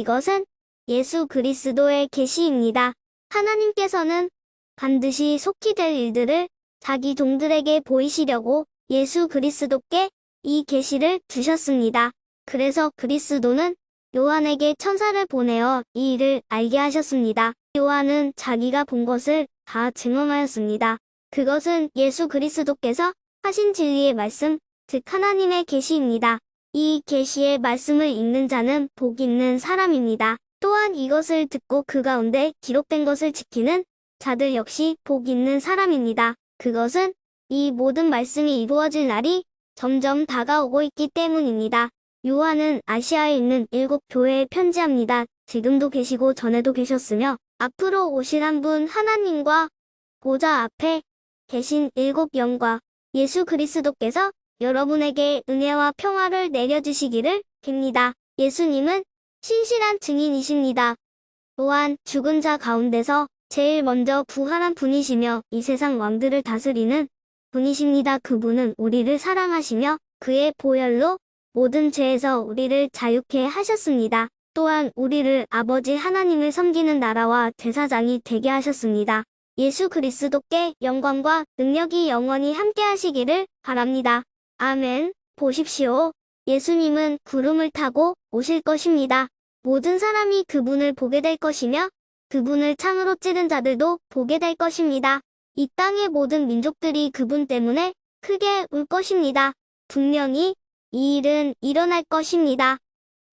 이것은 예수 그리스도의 계시입니다. 하나님께서는 반드시 속히 될 일들을 자기 종들에게 보이시려고 예수 그리스도께 이 계시를 주셨습니다. 그래서 그리스도는 요한에게 천사를 보내어 이 일을 알게 하셨습니다. 요한은 자기가 본 것을 다 증언하였습니다. 그것은 예수 그리스도께서 하신 진리의 말씀, 즉 하나님의 계시입니다. 이 계시의 말씀을 읽는 자는 복 있는 사람입니다. 또한 이것을 듣고 그 가운데 기록된 것을 지키는 자들 역시 복 있는 사람입니다. 그것은 이 모든 말씀이 이루어질 날이 점점 다가오고 있기 때문입니다. 요한은 아시아에 있는 7교회에 편지합니다. 지금도 계시고 전에도 계셨으며 앞으로 오실 한 분 하나님과 보좌 앞에 계신 7영과 예수 그리스도께서 여러분에게 은혜와 평화를 내려주시기를 빕니다. 예수님은 신실한 증인이십니다. 또한 죽은 자 가운데서 제일 먼저 부활한 분이시며 이 세상 왕들을 다스리는 분이십니다. 그분은 우리를 사랑하시며 그의 보혈로 모든 죄에서 우리를 자유케 하셨습니다. 또한 우리를 아버지 하나님을 섬기는 나라와 제사장이 되게 하셨습니다. 예수 그리스도께 영광과 능력이 영원히 함께 하시기를 바랍니다. 아멘. 보십시오. 예수님은 구름을 타고 오실 것입니다. 모든 사람이 그분을 보게 될 것이며 그분을 창으로 찌른 자들도 보게 될 것입니다. 이 땅의 모든 민족들이 그분 때문에 크게 울 것입니다. 분명히 이 일은 일어날 것입니다.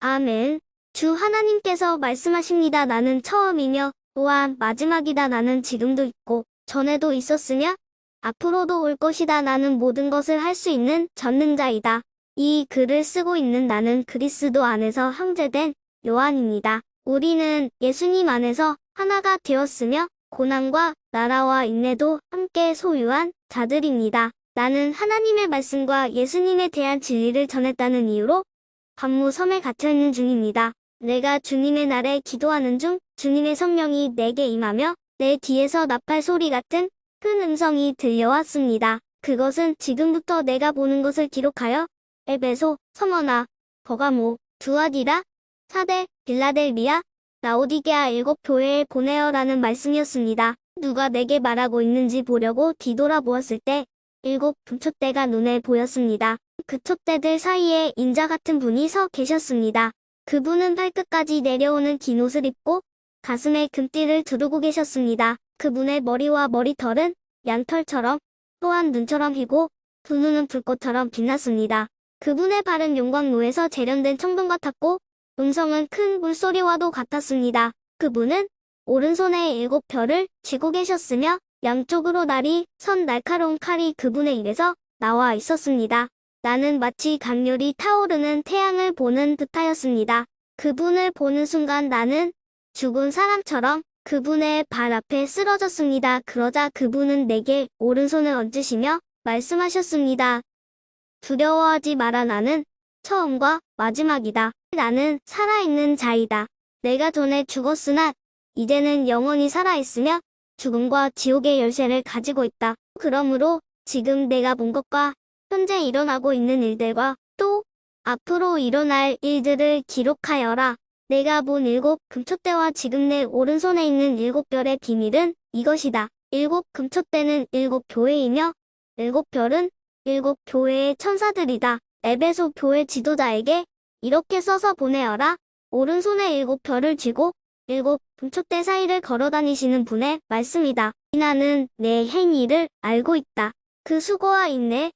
아멘. 주 하나님께서 말씀하십니다. 나는 처음이며 또한 마지막이다. 나는 지금도 있고 전에도 있었으며 앞으로도 올 것이다. 나는 모든 것을 할 수 있는 전능자이다. 이 글을 쓰고 있는 나는 그리스도 안에서 형제된 요한입니다. 우리는 예수님 안에서 하나가 되었으며 고난과 나라와 인내도 함께 소유한 자들입니다. 나는 하나님의 말씀과 예수님에 대한 진리를 전했다는 이유로 관무섬에 갇혀있는 중입니다. 내가 주님의 날에 기도하는 중 주님의 성령이 내게 임하며 내 뒤에서 나팔 소리 같은 큰 음성이 들려왔습니다. 그것은 지금부터 내가 보는 것을 기록하여 에베소, 서머나, 버가모, 두아디라, 사대, 빌라델비아, 라오디게아 7교회에 보내어라는 말씀이었습니다. 누가 내게 말하고 있는지 보려고 뒤돌아보았을 때 7 금촛대가 눈에 보였습니다. 그 촛대들 사이에 인자 같은 분이 서 계셨습니다. 그분은 발끝까지 내려오는 긴 옷을 입고 가슴에 금띠를 두르고 계셨습니다. 그분의 머리와 머리털은 양털처럼 또한 눈처럼 희고 두 눈은 불꽃처럼 빛났습니다. 그분의 발은 용광로에서 재련된 청동 같았고 음성은 큰 물소리와도 같았습니다. 그분은 오른손에 7별을 쥐고 계셨으며 양쪽으로 날이 선 날카로운 칼이 그분의 입에서 나와 있었습니다. 나는 마치 강렬히 타오르는 태양을 보는 듯하였습니다. 그분을 보는 순간 나는 죽은 사람처럼 그분의 발 앞에 쓰러졌습니다. 그러자 그분은 내게 오른손을 얹으시며 말씀하셨습니다. 두려워하지 마라. 나는 처음과 마지막이다. 나는 살아있는 자이다. 내가 전에 죽었으나 이제는 영원히 살아있으며 죽음과 지옥의 열쇠를 가지고 있다. 그러므로 지금 내가 본 것과 현재 일어나고 있는 일들과 또 앞으로 일어날 일들을 기록하여라. 내가 본 7 금촛대와 지금 내 오른손에 있는 7별의 비밀은 이것이다. 7 금촛대는 7교회이며 7별은 7교회의 천사들이다. 에베소 교회 지도자에게 이렇게 써서 보내어라. 오른손에 7별을 쥐고 7 금촛대 사이를 걸어다니시는 분의 말씀이다. 나는 내 행위를 알고 있다. 그 수고와 인내,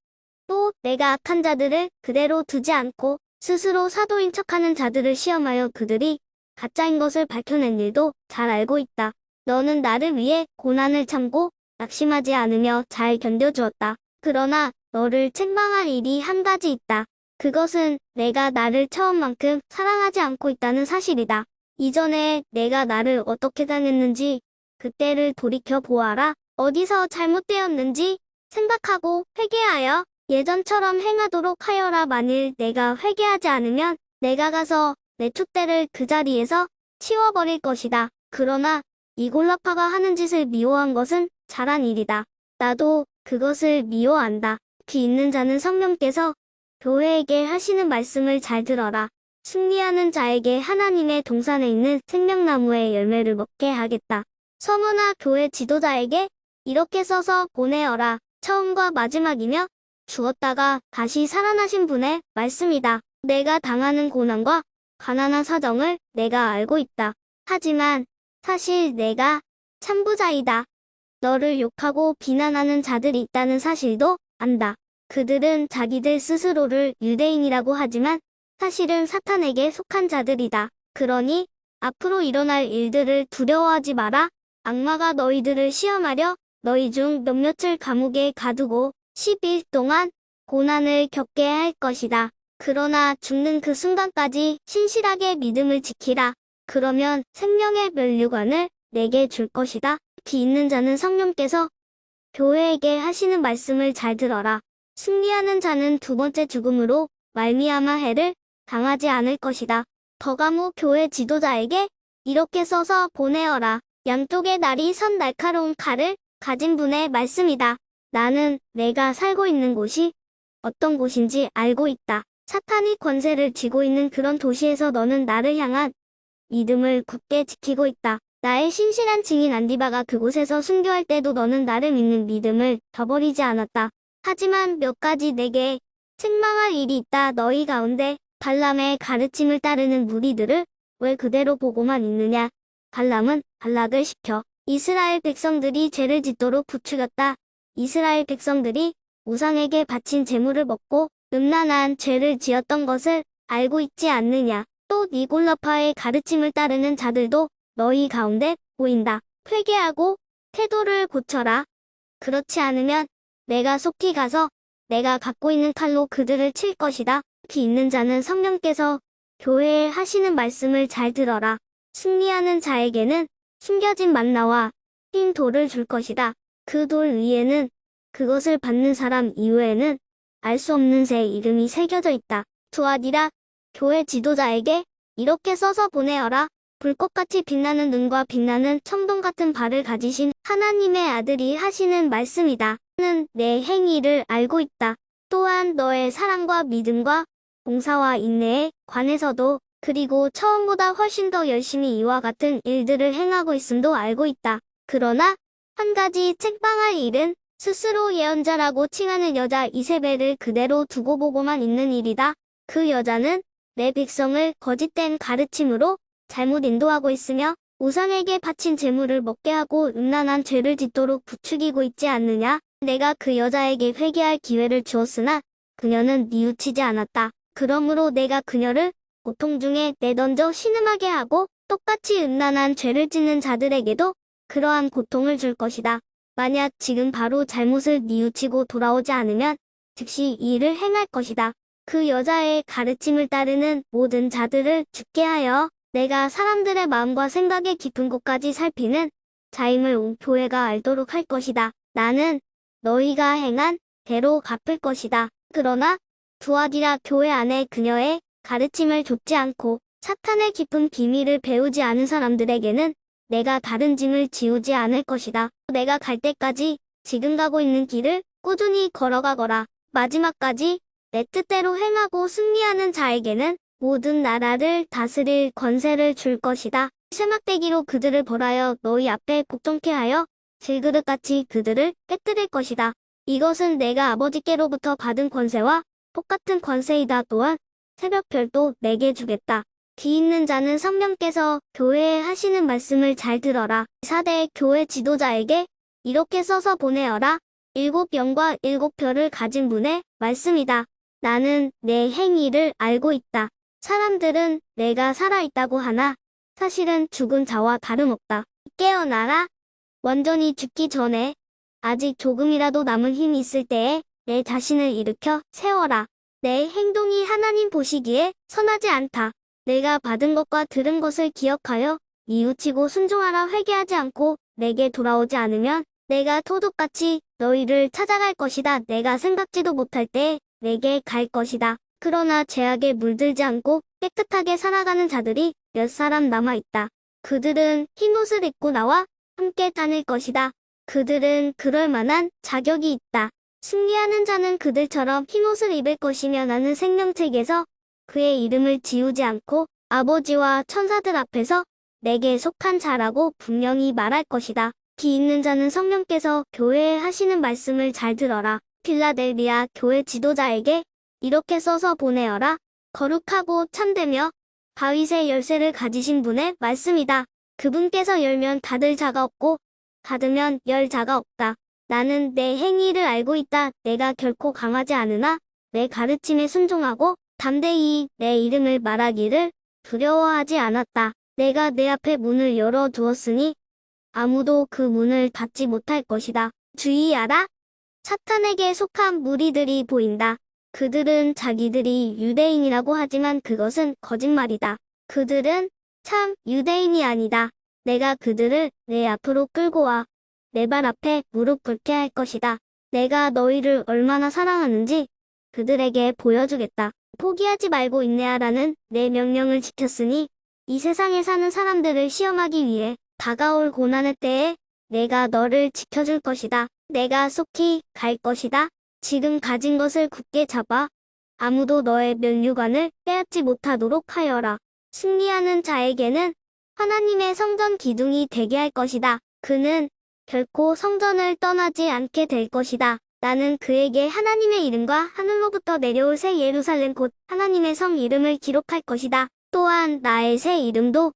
또 내가 악한 자들을 그대로 두지 않고 스스로 사도인 척하는 자들을 시험하여 그들이 가짜인 것을 밝혀낸 일도 잘 알고 있다. 너는 나를 위해 고난을 참고 낙심하지 않으며 잘 견뎌주었다. 그러나 너를 책망할 일이 한 가지 있다. 그것은 내가 나를 처음만큼 사랑하지 않고 있다는 사실이다. 이전에 내가 나를 어떻게 당했는지 그때를 돌이켜 보아라. 어디서 잘못되었는지 생각하고 회개하여 예전처럼 행하도록 하여라. 만일 내가 회개하지 않으면 내가 가서 내 촛대를 그 자리에서 치워버릴 것이다. 그러나 이 골라파가 하는 짓을 미워한 것은 잘한 일이다. 나도 그것을 미워한다. 귀 있는 자는 성령께서 교회에게 하시는 말씀을 잘 들어라. 승리하는 자에게 하나님의 동산에 있는 생명나무의 열매를 먹게 하겠다. 성우나 교회 지도자에게 이렇게 써서 보내어라. 처음과 마지막이며 죽었다가 다시 살아나신 분의 말씀이다. 내가 당하는 고난과 가난한 사정을 내가 알고 있다. 하지만 사실 내가 참부자이다. 너를 욕하고 비난하는 자들이 있다는 사실도 안다. 그들은 자기들 스스로를 유대인이라고 하지만 사실은 사탄에게 속한 자들이다. 그러니 앞으로 일어날 일들을 두려워하지 마라. 악마가 너희들을 시험하려 너희 중 몇몇을 감옥에 가두고 10일 동안 고난을 겪게 할 것이다. 그러나 죽는 그 순간까지 신실하게 믿음을 지키라. 그러면 생명의 면류관을 내게 줄 것이다. 귀 있는 자는 성령께서 교회에게 하시는 말씀을 잘 들어라. 승리하는 자는 두 번째 죽음으로 말미암아 해를 당하지 않을 것이다. 버가모 교회 지도자에게 이렇게 써서 보내어라. 양쪽에 날이 선 날카로운 칼을 가진 분의 말씀이다. 나는 내가 살고 있는 곳이 어떤 곳인지 알고 있다. 사탄이 권세를 쥐고 있는 그런 도시에서 너는 나를 향한 믿음을 굳게 지키고 있다. 나의 신실한 증인 안디바가 그곳에서 순교할 때도 너는 나를 믿는 믿음을 저버리지 않았다. 하지만 몇 가지 내게 책망할 일이 있다. 너희 가운데 발람의 가르침을 따르는 무리들을 왜 그대로 보고만 있느냐. 발람은 발락을 시켜 이스라엘 백성들이 죄를 짓도록 부추겼다. 이스라엘 백성들이 우상에게 바친 제물을 먹고 음란한 죄를 지었던 것을 알고 있지 않느냐. 또 니골라파의 가르침을 따르는 자들도 너희 가운데 보인다. 회개하고 태도를 고쳐라. 그렇지 않으면 내가 속히 가서 내가 갖고 있는 칼로 그들을 칠 것이다. 귀 있는 자는 성령께서 교회에 하시는 말씀을 잘 들어라. 승리하는 자에게는 숨겨진 만나와 흰 돌을 줄 것이다. 그 돌 위에는 그것을 받는 사람 이후에는 알 수 없는 새 이름이 새겨져 있다. 두아디라 교회 지도자에게 이렇게 써서 보내어라. 불꽃같이 빛나는 눈과 빛나는 청동 같은 발을 가지신 하나님의 아들이 하시는 말씀이다. 나는 내 행위를 알고 있다. 또한 너의 사랑과 믿음과 봉사와 인내에 관해서도 그리고 처음보다 훨씬 더 열심히 이와 같은 일들을 행하고 있음도 알고 있다. 그러나 한 가지 책망할 일은 스스로 예언자라고 칭하는 여자 이세벨을 그대로 두고 보고만 있는 일이다. 그 여자는 내 백성을 거짓된 가르침으로 잘못 인도하고 있으며 우상에게 바친 제물을 먹게 하고 음란한 죄를 짓도록 부추기고 있지 않느냐. 내가 그 여자에게 회개할 기회를 주었으나 그녀는 뉘우치지 않았다. 그러므로 내가 그녀를 고통 중에 내던져 신음하게 하고 똑같이 음란한 죄를 짓는 자들에게도 그러한 고통을 줄 것이다. 만약 지금 바로 잘못을 뉘우치고 돌아오지 않으면 즉시 이 일을 행할 것이다. 그 여자의 가르침을 따르는 모든 자들을 죽게 하여 내가 사람들의 마음과 생각의 깊은 곳까지 살피는 자임을 온 교회가 알도록 할 것이다. 나는 너희가 행한 대로 갚을 것이다. 그러나 두아디라 교회 안에 그녀의 가르침을 좇지 않고 사탄의 깊은 비밀을 배우지 않은 사람들에게는 내가 다른 짐을 지우지 않을 것이다. 내가 갈 때까지 지금 가고 있는 길을 꾸준히 걸어가거라. 마지막까지 내 뜻대로 행하고 승리하는 자에게는 모든 나라를 다스릴 권세를 줄 것이다. 쇠막대기로 그들을 벌하여 너희 앞에 복종케 하여 질그릇같이 그들을 깨뜨릴 것이다. 이것은 내가 아버지께로부터 받은 권세와 똑같은 권세이다. 또한 새벽별도 내게 주겠다. 귀 있는 자는 성령께서 교회에 하시는 말씀을 잘 들어라. 4대 교회 지도자에게 이렇게 써서 보내어라. 7영과 7별을 가진 분의 말씀이다. 나는 내 행위를 알고 있다. 사람들은 내가 살아있다고 하나 사실은 죽은 자와 다름없다. 깨어나라. 완전히 죽기 전에 아직 조금이라도 남은 힘이 있을 때에 내 자신을 일으켜 세워라. 내 행동이 하나님 보시기에 선하지 않다. 내가 받은 것과 들은 것을 기억하여 뉘우치고 순종하라. 회개하지 않고 내게 돌아오지 않으면 내가 토둑같이 너희를 찾아갈 것이다. 내가 생각지도 못할 때에 내게 갈 것이다. 그러나 죄악에 물들지 않고 깨끗하게 살아가는 자들이 몇 사람 남아있다. 그들은 흰옷을 입고 나와 함께 다닐 것이다. 그들은 그럴 만한 자격이 있다. 승리하는 자는 그들처럼 흰옷을 입을 것이며 나는 생명책에서 그의 이름을 지우지 않고 아버지와 천사들 앞에서 내게 속한 자라고 분명히 말할 것이다. 귀 있는 자는 성령께서 교회에 하시는 말씀을 잘 들어라. 필라델비아 교회 지도자에게 이렇게 써서 보내어라. 거룩하고 참되며 다윗의 열쇠를 가지신 분의 말씀이다. 그분께서 열면 닫을 자가 없고 닫으면 열 자가 없다. 나는 내 행위를 알고 있다. 내가 결코 강하지 않으나 내 가르침에 순종하고 담대히 내 이름을 말하기를 두려워하지 않았다. 내가 내 앞에 문을 열어두었으니 아무도 그 문을 닫지 못할 것이다. 주의하라. 사탄에게 속한 무리들이 보인다. 그들은 자기들이 유대인이라고 하지만 그것은 거짓말이다. 그들은 참 유대인이 아니다. 내가 그들을 내 앞으로 끌고 와 내 발 앞에 무릎 꿇게 할 것이다. 내가 너희를 얼마나 사랑하는지 그들에게 보여주겠다. 포기하지 말고 인내하라는 내 명령을 지켰으니 이 세상에 사는 사람들을 시험하기 위해 다가올 고난의 때에 내가 너를 지켜줄 것이다. 내가 속히 갈 것이다. 지금 가진 것을 굳게 잡아 아무도 너의 면류관을 빼앗지 못하도록 하여라. 승리하는 자에게는 하나님의 성전 기둥이 되게 할 것이다. 그는 결코 성전을 떠나지 않게 될 것이다. 나는 그에게 하나님의 이름과 하늘로부터 내려올 새 예루살렘 곧 하나님의 성 이름을 기록할 것이다. 또한 나의 새 이름도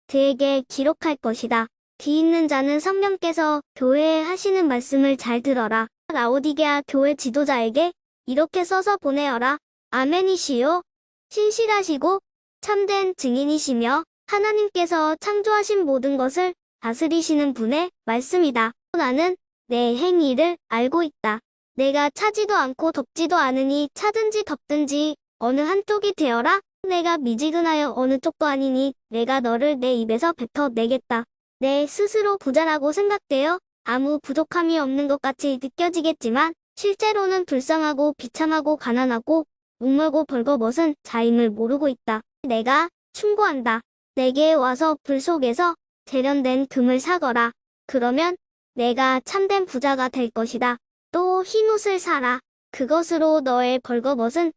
그에게 기록할 것이다. 귀 있는 자는 성령께서 교회에 하시는 말씀을 잘 들어라. 라오디게아 교회 지도자에게 이렇게 써서 보내어라. 아멘이시요. 신실하시고 참된 증인이시며 하나님께서 창조하신 모든 것을 다스리시는 분의 말씀이다. 나는 내 행위를 알고 있다. 내가 차지도 않고 덥지도 않으니 차든지 덥든지 어느 한쪽이 되어라. 내가 미지근하여 어느 쪽도 아니니 내가 너를 내 입에서 뱉어내겠다. 내 스스로 부자라고 생각되어 아무 부족함이 없는 것 같이 느껴지겠지만 실제로는 불쌍하고 비참하고 가난하고 목멀고 벌거벗은 자임을 모르고 있다. 내가 충고한다. 내게 와서 불 속에서 재련된 금을 사거라. 그러면 내가 참된 부자가 될 것이다. 또 흰옷을 사라. 그것으로 너의 벌거벗은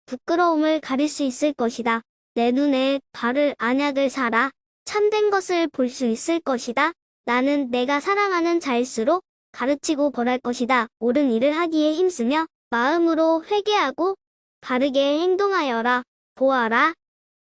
부끄러움을 가릴 수 있을 것이다. 내 눈에 바를 안약을 사라. 참된 것을 볼 수 있을 것이다. 나는 내가 사랑하는 자일수록 가르치고 벌할 것이다. 옳은 일을 하기에 힘쓰며 마음으로 회개하고 바르게 행동하여라. 보아라.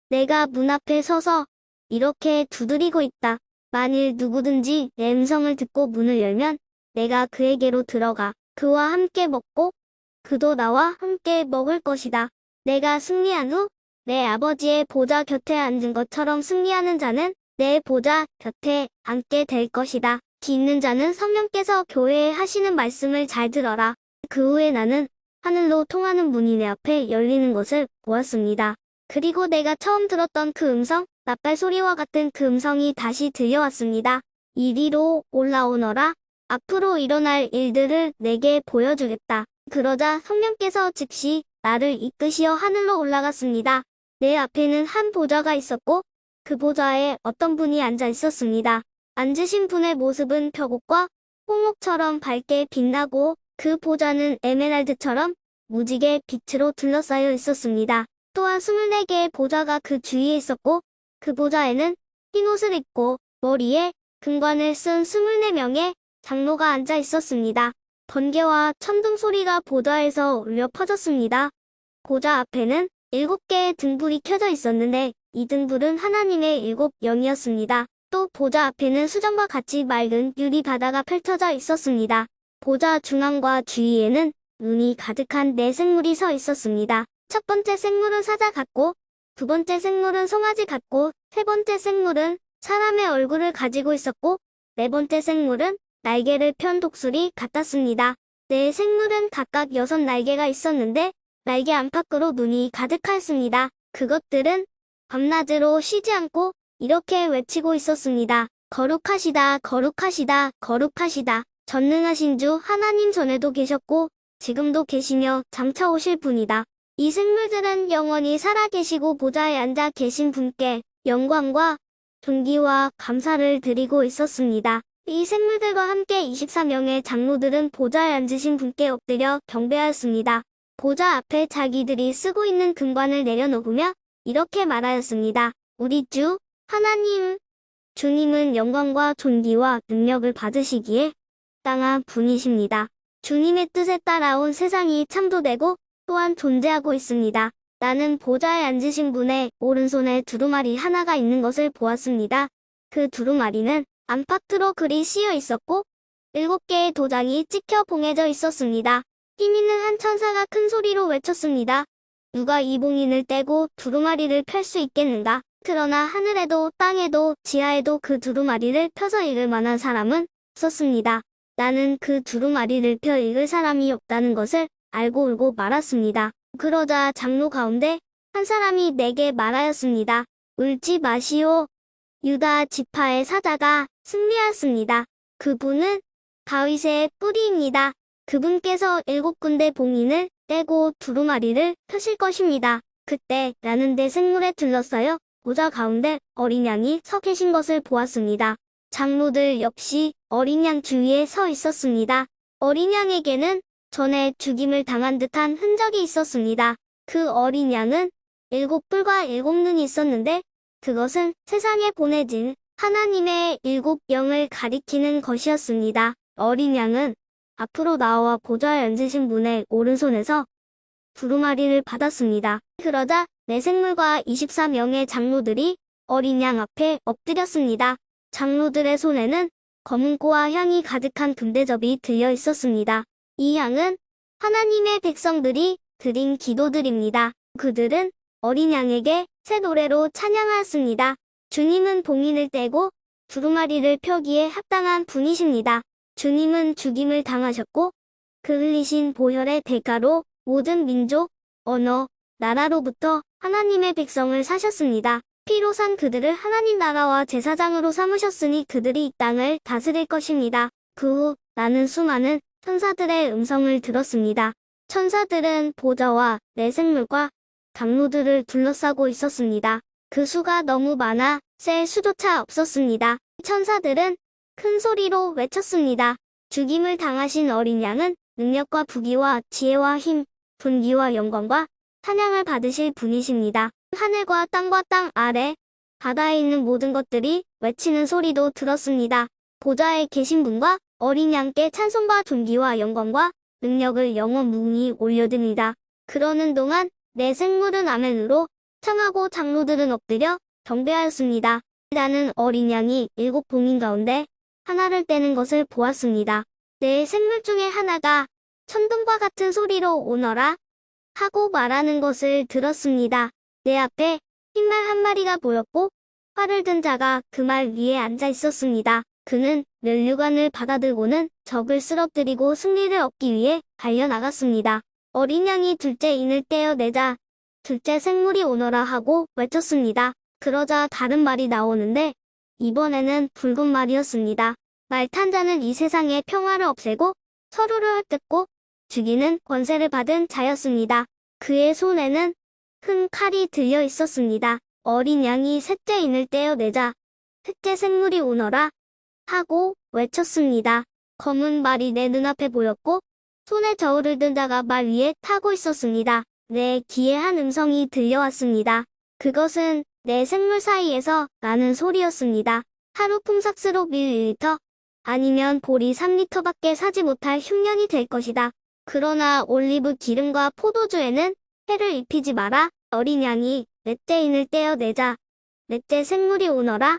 내가 문 앞에 서서 이렇게 두드리고 있다. 만일 누구든지 내 음성을 듣고 문을 열면 내가 그에게로 들어가 그와 함께 먹고 그도 나와 함께 먹을 것이다. 내가 승리한 후 내 아버지의 보좌 곁에 앉은 것처럼 승리하는 자는 내 보좌 곁에 앉게 될 것이다. 귀 있는 자는 성령께서 교회에 하시는 말씀을 잘 들어라. 그 후에 나는 하늘로 통하는 문이 내 앞에 열리는 것을 보았습니다. 그리고 내가 처음 들었던 그 음성, 나팔 소리와 같은 그 음성이 다시 들려왔습니다. 이리로 올라오너라. 앞으로 일어날 일들을 내게 보여주겠다. 그러자 성령께서 즉시 나를 이끄시어 하늘로 올라갔습니다. 내 앞에는 한 보좌가 있었고 그 보좌에 어떤 분이 앉아 있었습니다. 앉으신 분의 모습은 벽옥과 홍옥처럼 밝게 빛나고 그 보좌는 에메랄드처럼 무지개 빛으로 둘러싸여 있었습니다. 또한 24개의 보좌가 그 주위에 있었고 그 보좌에는 흰옷을 입고 머리에 금관을 쓴 24명의 장로가 앉아 있었습니다. 번개와 천둥 소리가 보좌에서 울려 퍼졌습니다. 보좌 앞에는 7개의 등불이 켜져 있었는데 이 등불은 하나님의 7 영이었습니다. 또 보좌 앞에는 수정과 같이 맑은 유리 바다가 펼쳐져 있었습니다. 보좌 중앙과 주위에는 눈이 가득한 4생물이 서 있었습니다. 첫 번째 생물은 사자 같고 두 번째 생물은 송아지 같고 세 번째 생물은 사람의 얼굴을 가지고 있었고 네 번째 생물은 날개를 편 독수리 같았습니다. 네 생물은 각각 6날개가 있었는데 날개 안팎으로 눈이 가득하였습니다. 그것들은 밤낮으로 쉬지 않고 이렇게 외치고 있었습니다. 거룩하시다, 거룩하시다, 거룩하시다. 전능하신 주 하나님 전에도 계셨고 지금도 계시며 장차 오실 분이다. 이 생물들은 영원히 살아계시고 보좌에 앉아 계신 분께 영광과 존귀와 감사를 드리고 있었습니다. 이 생물들과 함께 24명의 장로들은 보좌에 앉으신 분께 엎드려 경배하였습니다. 보좌 앞에 자기들이 쓰고 있는 금관을 내려놓으며 이렇게 말하였습니다. 우리 주 하나님, 주님은 영광과 존귀와 능력을 받으시기에 땅한 분이십니다. 주님의 뜻에 따라온 세상이 창조되고 또한 존재하고 있습니다. 나는 보좌에 앉으신 분의 오른손에 두루마리 하나가 있는 것을 보았습니다. 그 두루마리는 안팎으로 글이 씌어 있었고 7개의 도장이 찍혀 봉해져 있었습니다. 힘 있는 한 천사가 큰 소리로 외쳤습니다. 누가 이 봉인을 떼고 두루마리를 펼 수 있겠는가? 그러나 하늘에도 땅에도 지하에도 그 두루마리를 펴서 읽을 만한 사람은 없었습니다. 나는 그 두루마리를 펴 읽을 사람이 없다는 것을 알고 울고 말았습니다. 그러자 장로 가운데 한 사람이 내게 말하였습니다. 울지 마시오. 유다 지파의 사자가 승리하였습니다. 그분은 다윗의 뿌리입니다. 그분께서 7군데 봉인을 떼고 두루마리를 펴실 것입니다. 그때 나는 내 생물에 둘러싸여 보좌 가운데 어린 양이 서 계신 것을 보았습니다. 장로들 역시 어린 양 주위에 서 있었습니다. 어린 양에게는 전에 죽임을 당한 듯한 흔적이 있었습니다. 그 어린 양은 7뿔과 7눈이 있었는데 그것은 세상에 보내진 하나님의 7영을 가리키는 것이었습니다. 어린 양은 앞으로 나와 보좌에 앉으신 분의 오른손에서 두루마리를 받았습니다. 그러자 내 생물과 24명의 장로들이 어린 양 앞에 엎드렸습니다. 장로들의 손에는 검은고와 향이 가득한 금대접이 들려 있었습니다. 이 향은 하나님의 백성들이 드린 기도들입니다. 그들은 어린 양에게 새 노래로 찬양하였습니다. 주님은 봉인을 떼고 두루마리를 펴기에 합당한 분이십니다. 주님은 죽임을 당하셨고 그 흘리신 보혈의 대가로 모든 민족, 언어, 나라로부터 하나님의 백성을 사셨습니다. 피로 산 그들을 하나님 나라와 제사장으로 삼으셨으니 그들이 이 땅을 다스릴 것입니다. 그 후 나는 수많은 천사들의 음성을 들었습니다. 천사들은 보좌와 내 생물과 장로들을 둘러싸고 있었습니다. 그 수가 너무 많아 셀 수조차 없었습니다. 천사들은 큰 소리로 외쳤습니다. 죽임을 당하신 어린 양은 능력과 부귀와 지혜와 힘, 존귀와 영광과 찬양을 받으실 분이십니다. 하늘과 땅과 땅 아래, 바다에 있는 모든 것들이 외치는 소리도 들었습니다. 보좌에 계신 분과 어린 양께 찬송과 존귀와 영광과 능력을 영원 무궁히 올려드립니다. 그러는 동안 내 생물은 아멘으로 청하고 장로들은 엎드려 경배하였습니다. 나는 어린 양이 7봉인 가운데 하나를 떼는 것을 보았습니다. 내 생물 중에 하나가 천둥과 같은 소리로 오너라 하고 말하는 것을 들었습니다. 내 앞에 흰말 한 마리가 보였고 활을 든 자가 그 말 위에 앉아 있었습니다. 그는 면류관을 받아들고는 적을 쓰러뜨리고 승리를 얻기 위해 달려나갔습니다. 어린 양이 둘째 인을 떼어내자 둘째 생물이 오너라 하고 외쳤습니다. 그러자 다른 말이 나오는데 이번에는 붉은 말이었습니다. 말 탄 자는 이 세상의 평화를 없애고 서로를 헐뜯고 죽이는 권세를 받은 자였습니다. 그의 손에는 큰 칼이 들려 있었습니다. 어린 양이 셋째 인을 떼어내자 셋째 생물이 오너라 하고 외쳤습니다. 검은 말이 내 눈앞에 보였고 손에 저울을 든 자가 말 위에 타고 있었습니다. 내 귀에 한 음성이 들려왔습니다. 그것은 내 생물 사이에서 나는 소리였습니다. 하루 품삯으로 밀리리터 아니면 보리 3리터밖에 사지 못할 흉년이 될 것이다. 그러나 올리브 기름과 포도주에는 해를 입히지 마라. 어린 양이 넷째 인을 떼어내자 넷째 생물이 오너라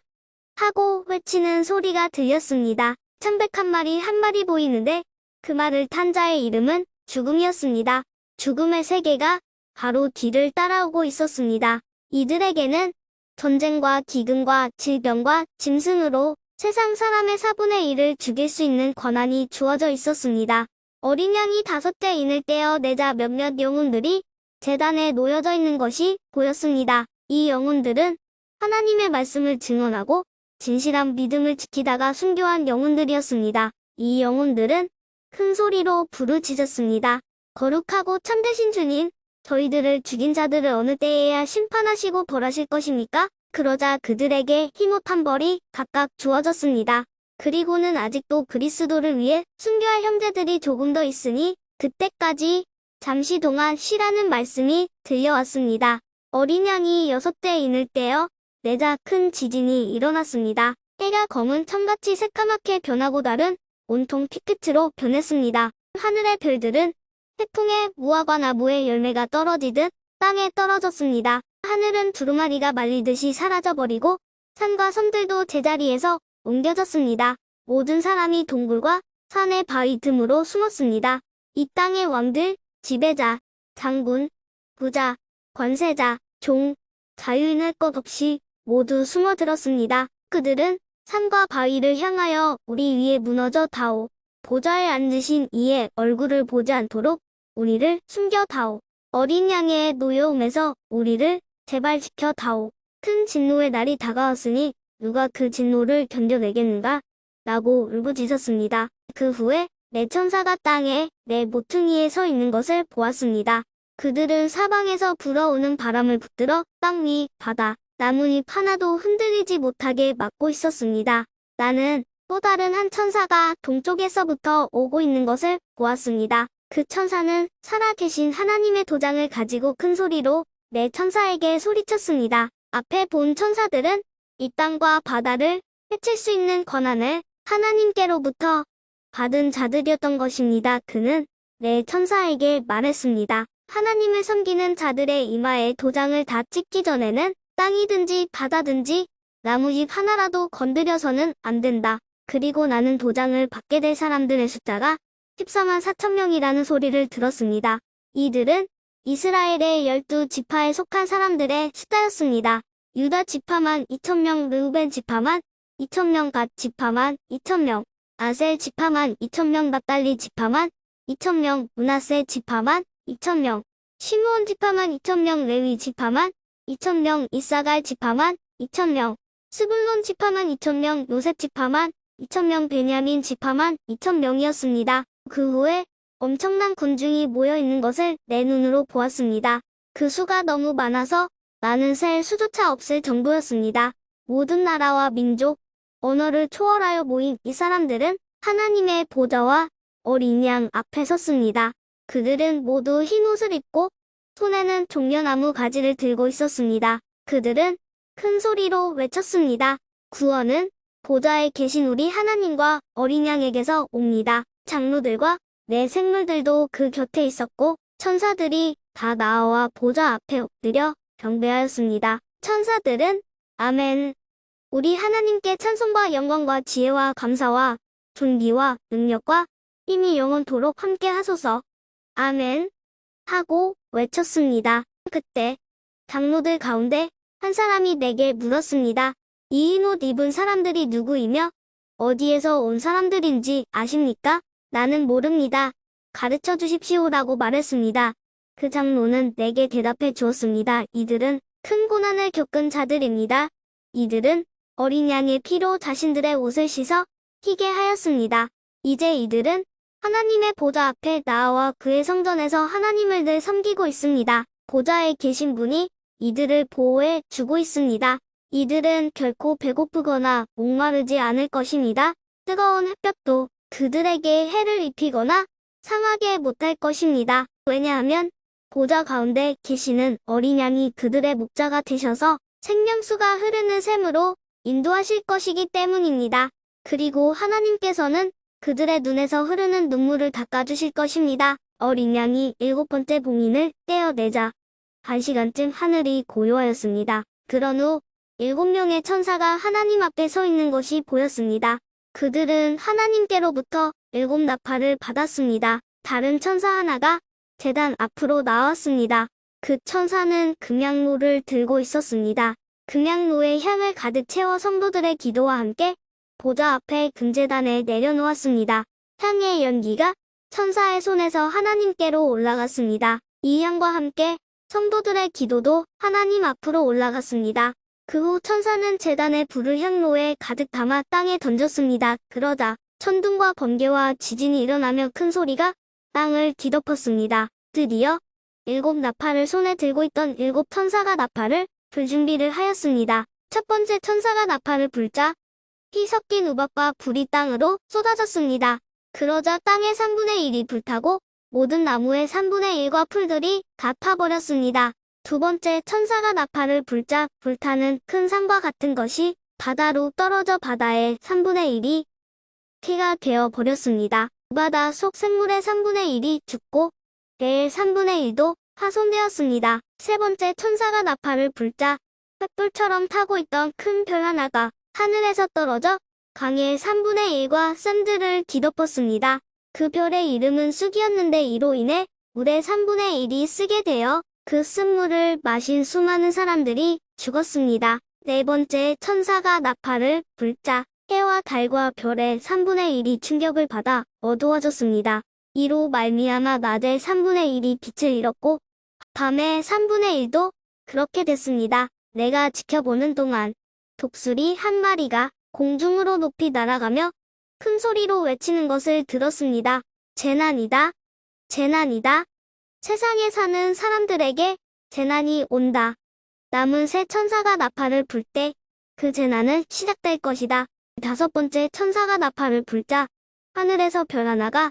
하고 외치는 소리가 들렸습니다. 창백한 말이 한 마리 보이는데 그 말을 탄 자의 이름은 죽음이었습니다. 죽음의 세계가 바로 뒤를 따라오고 있었습니다. 이들에게는 전쟁과 기근과 질병과 짐승으로 세상 사람의 4분의 1을 죽일 수 있는 권한이 주어져 있었습니다. 어린 양이 5째 인을 떼어내자 몇몇 영혼들이 제단에 놓여져 있는 것이 보였습니다. 이 영혼들은 하나님의 말씀을 증언하고 진실한 믿음을 지키다가 순교한 영혼들이었습니다. 이 영혼들은 큰 소리로 부르짖었습니다. 거룩하고 참되신 주님, 저희들을 죽인 자들을 어느 때에야 심판하시고 벌하실 것입니까? 그러자 그들에게 흰옷 한 벌이 각각 주어졌습니다. 그리고는 아직도 그리스도를 위해 순교할 형제들이 조금 더 있으니 그때까지 잠시 동안 쉬라는 말씀이 들려왔습니다. 어린 양이 6대 인을 떼어 내자 큰 지진이 일어났습니다. 해가 검은 청같이 새까맣게 변하고 달은 온통 피크트로 변했습니다. 하늘의 별들은 태풍에 무화과 나무의 열매가 떨어지듯 땅에 떨어졌습니다. 하늘은 두루마리가 말리듯이 사라져버리고 산과 섬들도 제자리에서 옮겨졌습니다. 모든 사람이 동굴과 산의 바위 틈으로 숨었습니다. 이 땅의 왕들, 지배자, 장군, 부자, 관세자, 종, 자유인할 것 없이 모두 숨어들었습니다. 그들은 산과 바위를 향하여 우리 위에 무너져 다오. 보좌에 앉으신 이의 얼굴을 보지 않도록 우리를 숨겨다오. 어린 양의 노여움에서 우리를 제발 지켜다오. 큰 진노의 날이 다가왔으니 누가 그 진노를 견뎌내겠는가? 라고 울부짖었습니다. 그 후에 내 천사가 땅에 내 모퉁이에 서 있는 것을 보았습니다. 그들은 사방에서 불어오는 바람을 붙들어 땅 위, 바다, 나뭇잎 하나도 흔들리지 못하게 막고 있었습니다. 나는 또 다른 한 천사가 동쪽에서부터 오고 있는 것을 보았습니다. 그 천사는 살아계신 하나님의 도장을 가지고 큰 소리로 내 천사에게 소리쳤습니다. 앞에 본 천사들은 이 땅과 바다를 해칠 수 있는 권한을 하나님께로부터 받은 자들이었던 것입니다. 그는 내 천사에게 말했습니다. 하나님을 섬기는 자들의 이마에 도장을 다 찍기 전에는 땅이든지 바다든지 나무잎 하나라도 건드려서는 안 된다. 그리고 나는 도장을 받게 될 사람들의 숫자가 14만 4천 명이라는 소리를 들었습니다. 이들은 이스라엘의 12지파에 속한 사람들의 숫자였습니다. 유다 지파만 2,000명, 르우벤 지파만 2,000명, 갓 지파만 2,000명, 아셀 지파만 2,000명, 납달리 지파만 2,000명, 므낫세 지파만 2,000명, 시므온 지파만 2,000명, 레위 지파만 2,000명, 이사갈 지파만 2,000명, 스불론 지파만 2,000명, 요셉 지파만 2,000명, 베냐민 지파만 2,000명이었습니다. 그 후에 엄청난 군중이 모여 있는 것을 내 눈으로 보았습니다. 그 수가 너무 많아서 나는 셀 수조차 없을 정도였습니다. 모든 나라와 민족, 언어를 초월하여 모인 이 사람들은 하나님의 보좌와 어린 양 앞에 섰습니다. 그들은 모두 흰 옷을 입고 손에는 종려나무 가지를 들고 있었습니다. 그들은 큰 소리로 외쳤습니다. 구원은 보좌에 계신 우리 하나님과 어린 양에게서 옵니다. 장로들과 내 생물들도 그 곁에 있었고 천사들이 다 나와 보좌 앞에 엎드려 경배하였습니다. 천사들은 아멘. 우리 하나님께 찬송과 영광과 지혜와 감사와 존귀와 능력과 힘이 영원토록 함께 하소서. 아멘. 하고 외쳤습니다. 그때 장로들 가운데 한 사람이 내게 물었습니다. 이 흰 옷 입은 사람들이 누구이며 어디에서 온 사람들인지 아십니까? 나는 모릅니다. 가르쳐 주십시오라고 말했습니다. 그 장로는 내게 대답해 주었습니다. 이들은 큰 고난을 겪은 자들입니다. 이들은 어린 양의 피로 자신들의 옷을 씻어 희게 하였습니다. 이제 이들은 하나님의 보좌 앞에 나와 그의 성전에서 하나님을 늘 섬기고 있습니다. 보좌에 계신 분이 이들을 보호해 주고 있습니다. 이들은 결코 배고프거나 목마르지 않을 것입니다. 뜨거운 햇볕도 그들에게 해를 입히거나 상하게 못할 것입니다. 왜냐하면 보좌 가운데 계시는 어린 양이 그들의 목자가 되셔서 생명수가 흐르는 샘으로 인도하실 것이기 때문입니다. 그리고 하나님께서는 그들의 눈에서 흐르는 눈물을 닦아주실 것입니다. 어린 양이 7번째 봉인을 떼어내자 1시간쯤 하늘이 고요하였습니다. 그런 후 7명의 천사가 하나님 앞에 서 있는 것이 보였습니다. 그들은 하나님께로부터 7나팔을 받았습니다. 다른 천사 하나가 제단 앞으로 나왔습니다. 그 천사는 금향로를 들고 있었습니다. 금향로에 향을 가득 채워 성도들의 기도와 함께 보좌 앞에 금제단에 내려놓았습니다. 향의 연기가 천사의 손에서 하나님께로 올라갔습니다. 이 향과 함께 성도들의 기도도 하나님 앞으로 올라갔습니다. 그 후 천사는 제단의 불을 향로에 가득 담아 땅에 던졌습니다. 그러자 천둥과 번개와 지진이 일어나며 큰 소리가 땅을 뒤덮었습니다. 드디어 7나팔을 손에 들고 있던 7천사가 나팔을 불 준비를 하였습니다. 첫 번째 천사가 나팔을 불자 피 섞인 우박과 불이 땅으로 쏟아졌습니다. 그러자 땅의 3분의 1이 불타고 모든 나무의 3분의 1과 풀들이 다 타버렸습니다. 두 번째 천사가 나팔을 불자 불타는 큰 산과 같은 것이 바다로 떨어져 바다의 3분의 1이 피가 되어 버렸습니다. 바다 속 생물의 3분의 1이 죽고 배의 3분의 1도 파손되었습니다. 세 번째 천사가 나팔을 불자 횃불처럼 타고 있던 큰 별 하나가 하늘에서 떨어져 강의 3분의 1과 샌들을 뒤덮었습니다. 그 별의 이름은 쑥이었는데 이로 인해 물의 3분의 1이 쓰게 되어 그 쓴물을 마신 수많은 사람들이 죽었습니다. 네 번째 천사가 나팔을 불자 해와 달과 별의 3분의 1이 충격을 받아 어두워졌습니다. 이로 말미암아 낮의 3분의 1이 빛을 잃었고 밤의 3분의 1도 그렇게 됐습니다. 내가 지켜보는 동안 독수리 한 마리가 공중으로 높이 날아가며 큰 소리로 외치는 것을 들었습니다. 재난이다. 재난이다. 세상에 사는 사람들에게 재난이 온다. 남은 세 천사가 나팔을 불 때 그 재난은 시작될 것이다. 다섯 번째 천사가 나팔을 불자 하늘에서 별 하나가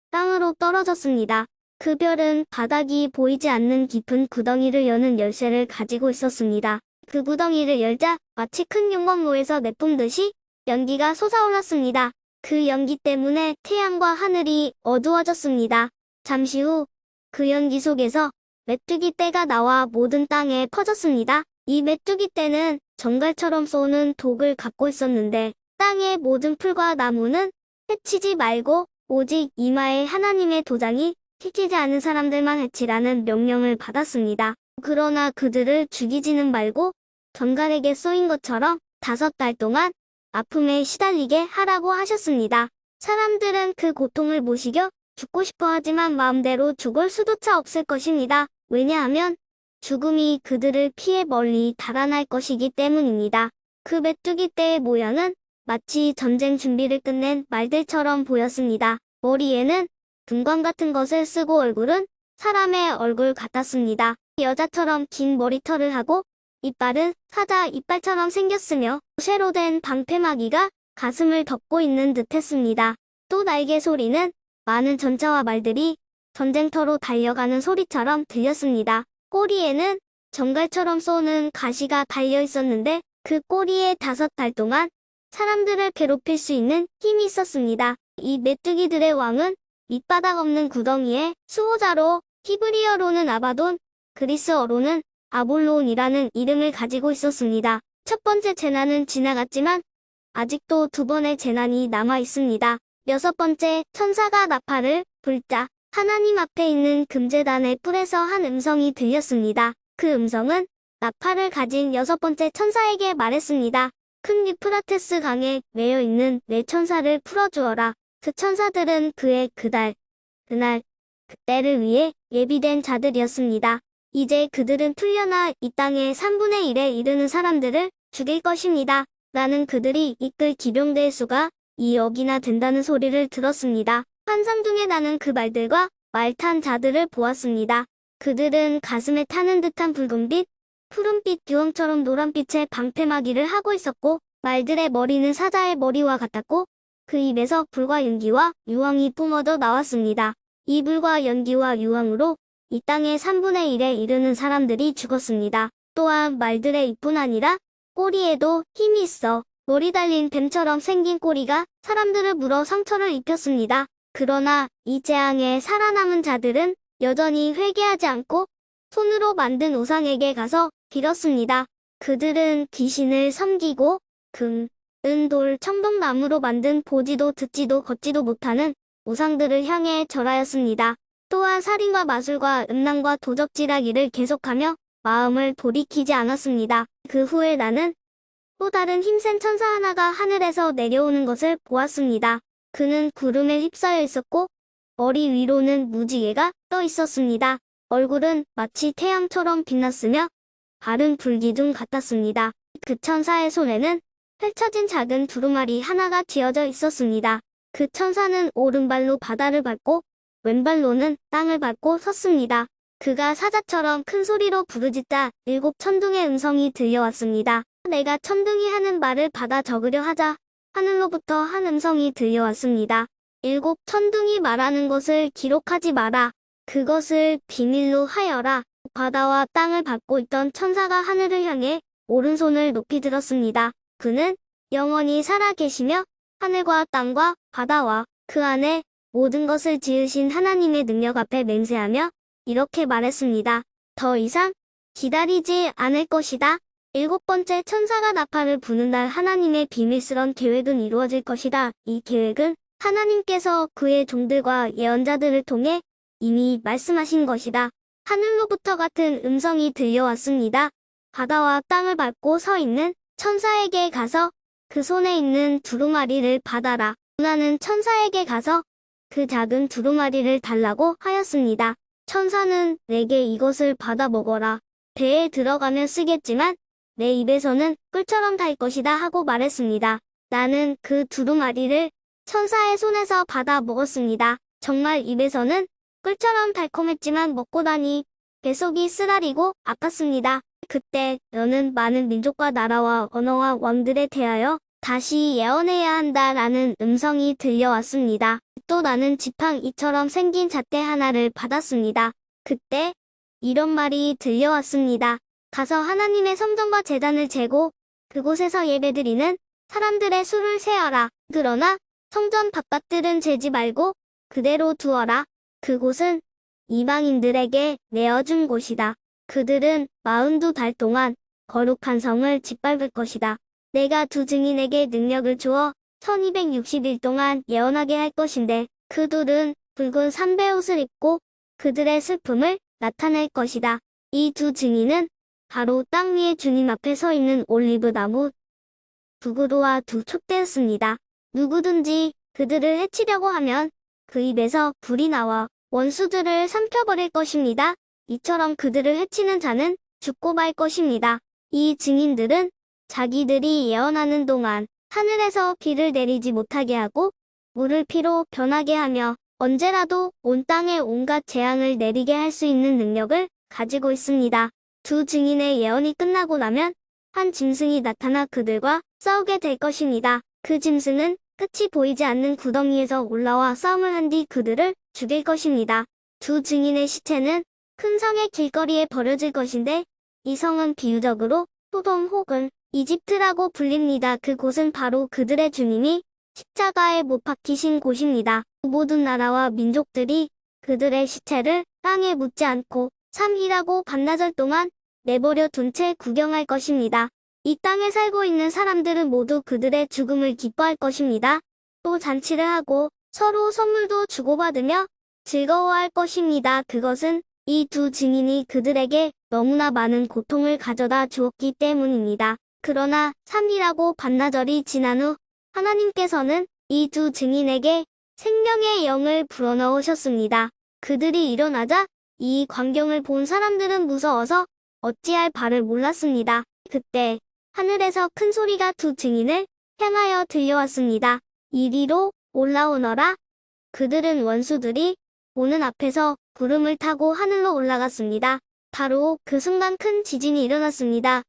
땅으로 떨어졌습니다. 그 별은 바닥이 보이지 않는 깊은 구덩이를 여는 열쇠를 가지고 있었습니다. 그 구덩이를 열자 마치 큰 용광로에서 내뿜듯이 연기가 솟아올랐습니다. 그 연기 때문에 태양과 하늘이 어두워졌습니다. 잠시 후 그 연기 속에서 메뚜기 떼가 나와 모든 땅에 퍼졌습니다. 이 메뚜기 떼는 정갈처럼 쏘는 독을 갖고 있었는데 땅의 모든 풀과 나무는 해치지 말고 오직 이마에 하나님의 도장이 해치지 않은 사람들만 해치라는 명령을 받았습니다. 그러나 그들을 죽이지는 말고 전갈에게 쏘인 것처럼 5달 동안 아픔에 시달리게 하라고 하셨습니다. 사람들은 그 고통을 못 이겨 죽고 싶어 하지만 마음대로 죽을 수조차 없을 것입니다. 왜냐하면 죽음이 그들을 피해 멀리 달아날 것이기 때문입니다. 그 메뚜기 떼의 모양은 마치 전쟁 준비를 끝낸 말들처럼 보였습니다. 머리에는 금관 같은 것을 쓰고 얼굴은 사람의 얼굴 같았습니다. 여자처럼 긴 머리털을 하고 이빨은 사자 이빨처럼 생겼으며 쇠로 된 방패막이가 가슴을 덮고 있는 듯했습니다. 또 날개 소리는 많은 전차와 말들이 전쟁터로 달려가는 소리처럼 들렸습니다. 꼬리에는 정갈처럼 쏘는 가시가 달려 있었는데 그 꼬리에 5달 동안 사람들을 괴롭힐 수 있는 힘이 있었습니다. 이 메뚜기들의 왕은 밑바닥 없는 구덩이의 수호자로 히브리어로는 아바돈, 그리스어로는 아볼론이라는 이름을 가지고 있었습니다. 첫 번째 재난은 지나갔지만 아직도 두 번의 재난이 남아 있습니다. 여섯 번째 천사가 나팔을 불자 하나님 앞에 있는 금제단의 뿔에서 한 음성이 들렸습니다. 그 음성은 나팔을 가진 여섯 번째 천사에게 말했습니다. 큰 유프라테스 강에 매여 있는 네 천사를 풀어주어라. 그 천사들은 그의 그날, 그때를 위해 예비된 자들이었습니다. 이제 그들은 풀려나 이 땅의 3분의 1에 이르는 사람들을 죽일 것입니다. 나는 그들이 이끌 기병대의 수가 2억이나 된다는 소리를 들었습니다. 환상 중에 나는 그 말들과 말 탄 자들을 보았습니다. 그들은 가슴에 타는 듯한 붉은빛, 푸른빛 유황처럼 노란빛의 방패막이를 하고 있었고 말들의 머리는 사자의 머리와 같았고 그 입에서 불과 연기와 유황이 뿜어져 나왔습니다. 이 불과 연기와 유황으로 이 땅의 3분의 1에 이르는 사람들이 죽었습니다. 또한 말들의 입뿐 아니라 꼬리에도 힘이 있어 머리 달린 뱀처럼 생긴 꼬리가 사람들을 물어 상처를 입혔습니다. 그러나 이 재앙에 살아남은 자들은 여전히 회개하지 않고 손으로 만든 우상에게 가서 빌었습니다. 그들은 귀신을 섬기고 금, 은, 돌, 청동나무로 만든 보지도 듣지도 걷지도 못하는 우상들을 향해 절하였습니다. 또한 살인과 마술과 음란과 도적질하기를 계속하며 마음을 돌이키지 않았습니다. 그 후에 나는 또 다른 힘센 천사 하나가 하늘에서 내려오는 것을 보았습니다. 그는 구름에 휩싸여 있었고 머리 위로는 무지개가 떠 있었습니다. 얼굴은 마치 태양처럼 빛났으며 발은 불기둥 같았습니다. 그 천사의 손에는 펼쳐진 작은 두루마리 하나가 쥐어져 있었습니다. 그 천사는 오른발로 바다를 밟고 왼발로는 땅을 밟고 섰습니다. 그가 사자처럼 큰 소리로 부르짖다 7 천둥의 음성이 들려왔습니다. 내가 천둥이 하는 말을 받아 적으려 하자 하늘로부터 한 음성이 들려왔습니다. 일곱 천둥이 말하는 것을 기록하지 마라. 그것을 비밀로 하여라. 바다와 땅을 밟고 있던 천사가 하늘을 향해 오른손을 높이 들었습니다. 그는 영원히 살아 계시며 하늘과 땅과 바다와 그 안에 모든 것을 지으신 하나님의 능력 앞에 맹세하며 이렇게 말했습니다. 더 이상 기다리지 않을 것이다. 일곱 번째 천사가 나팔을 부는 날 하나님의 비밀스런 계획은 이루어질 것이다. 이 계획은 하나님께서 그의 종들과 예언자들을 통해 이미 말씀하신 것이다. 하늘로부터 같은 음성이 들려왔습니다. 바다와 땅을 밟고 서 있는 천사에게 가서 그 손에 있는 두루마리를 받아라. 누나는 천사에게 가서 그 작은 두루마리를 달라고 하였습니다. 천사는 내게 이것을 받아 먹어라. 배에 들어가면 쓰겠지만 내 입에서는 꿀처럼 달 것이다 하고 말했습니다. 나는 그 두루마리를 천사의 손에서 받아 먹었습니다. 정말 입에서는 꿀처럼 달콤했지만 먹고 나니 뱃속이 쓰라리고 아팠습니다. 그때 너는 많은 민족과 나라와 언어와 왕들에 대하여 다시 예언해야 한다라는 음성이 들려왔습니다. 또 나는 지팡이처럼 생긴 잣대 하나를 받았습니다. 그때 이런 말이 들려왔습니다. 가서 하나님의 성전과 제단을 재고 그곳에서 예배드리는 사람들의 수를 세어라. 그러나 성전 바깥들은 재지 말고 그대로 두어라. 그곳은 이방인들에게 내어준 곳이다. 그들은 42달 동안 거룩한 성을 짓밟을 것이다. 내가 두 증인에게 능력을 주어 1260일 동안 예언하게 할 것인데 그 둘은 붉은 삼배 옷을 입고 그들의 슬픔을 나타낼 것이다. 이 두 증인은 바로 땅 위에 주님 앞에 서 있는 올리브 나무 두 그루와 두 촛대였습니다. 누구든지 그들을 해치려고 하면 그 입에서 불이 나와 원수들을 삼켜버릴 것입니다. 이처럼 그들을 해치는 자는 죽고 말 것입니다. 이 증인들은 자기들이 예언하는 동안 하늘에서 비를 내리지 못하게 하고 물을 피로 변하게 하며 언제라도 온 땅에 온갖 재앙을 내리게 할 수 있는 능력을 가지고 있습니다. 두 증인의 예언이 끝나고 나면 한 짐승이 나타나 그들과 싸우게 될 것입니다. 그 짐승은 끝이 보이지 않는 구덩이에서 올라와 싸움을 한 뒤 그들을 죽일 것입니다. 두 증인의 시체는 큰 성의 길거리에 버려질 것인데 이 성은 비유적으로 소돔 혹은 이집트라고 불립니다. 그곳은 바로 그들의 주님이 십자가에 못 박히신 곳입니다. 모든 나라와 민족들이 그들의 시체를 땅에 묻지 않고 3일하고 반나절 동안 내버려 둔 채 구경할 것입니다. 이 땅에 살고 있는 사람들은 모두 그들의 죽음을 기뻐할 것입니다. 또 잔치를 하고 서로 선물도 주고받으며 즐거워할 것입니다. 그것은 이 두 증인이 그들에게 너무나 많은 고통을 가져다 주었기 때문입니다. 그러나 3일하고 반나절이 지난 후 하나님께서는 이 두 증인에게 생명의 영을 불어넣으셨습니다. 그들이 일어나자 이 광경을 본 사람들은 무서워서 어찌할 바를 몰랐습니다. 그때 하늘에서 큰 소리가 두 증인을 향하여 들려왔습니다. 이리로 올라오너라. 그들은 원수들이 보는 앞에서 구름을 타고 하늘로 올라갔습니다. 바로 그 순간 큰 지진이 일어났습니다.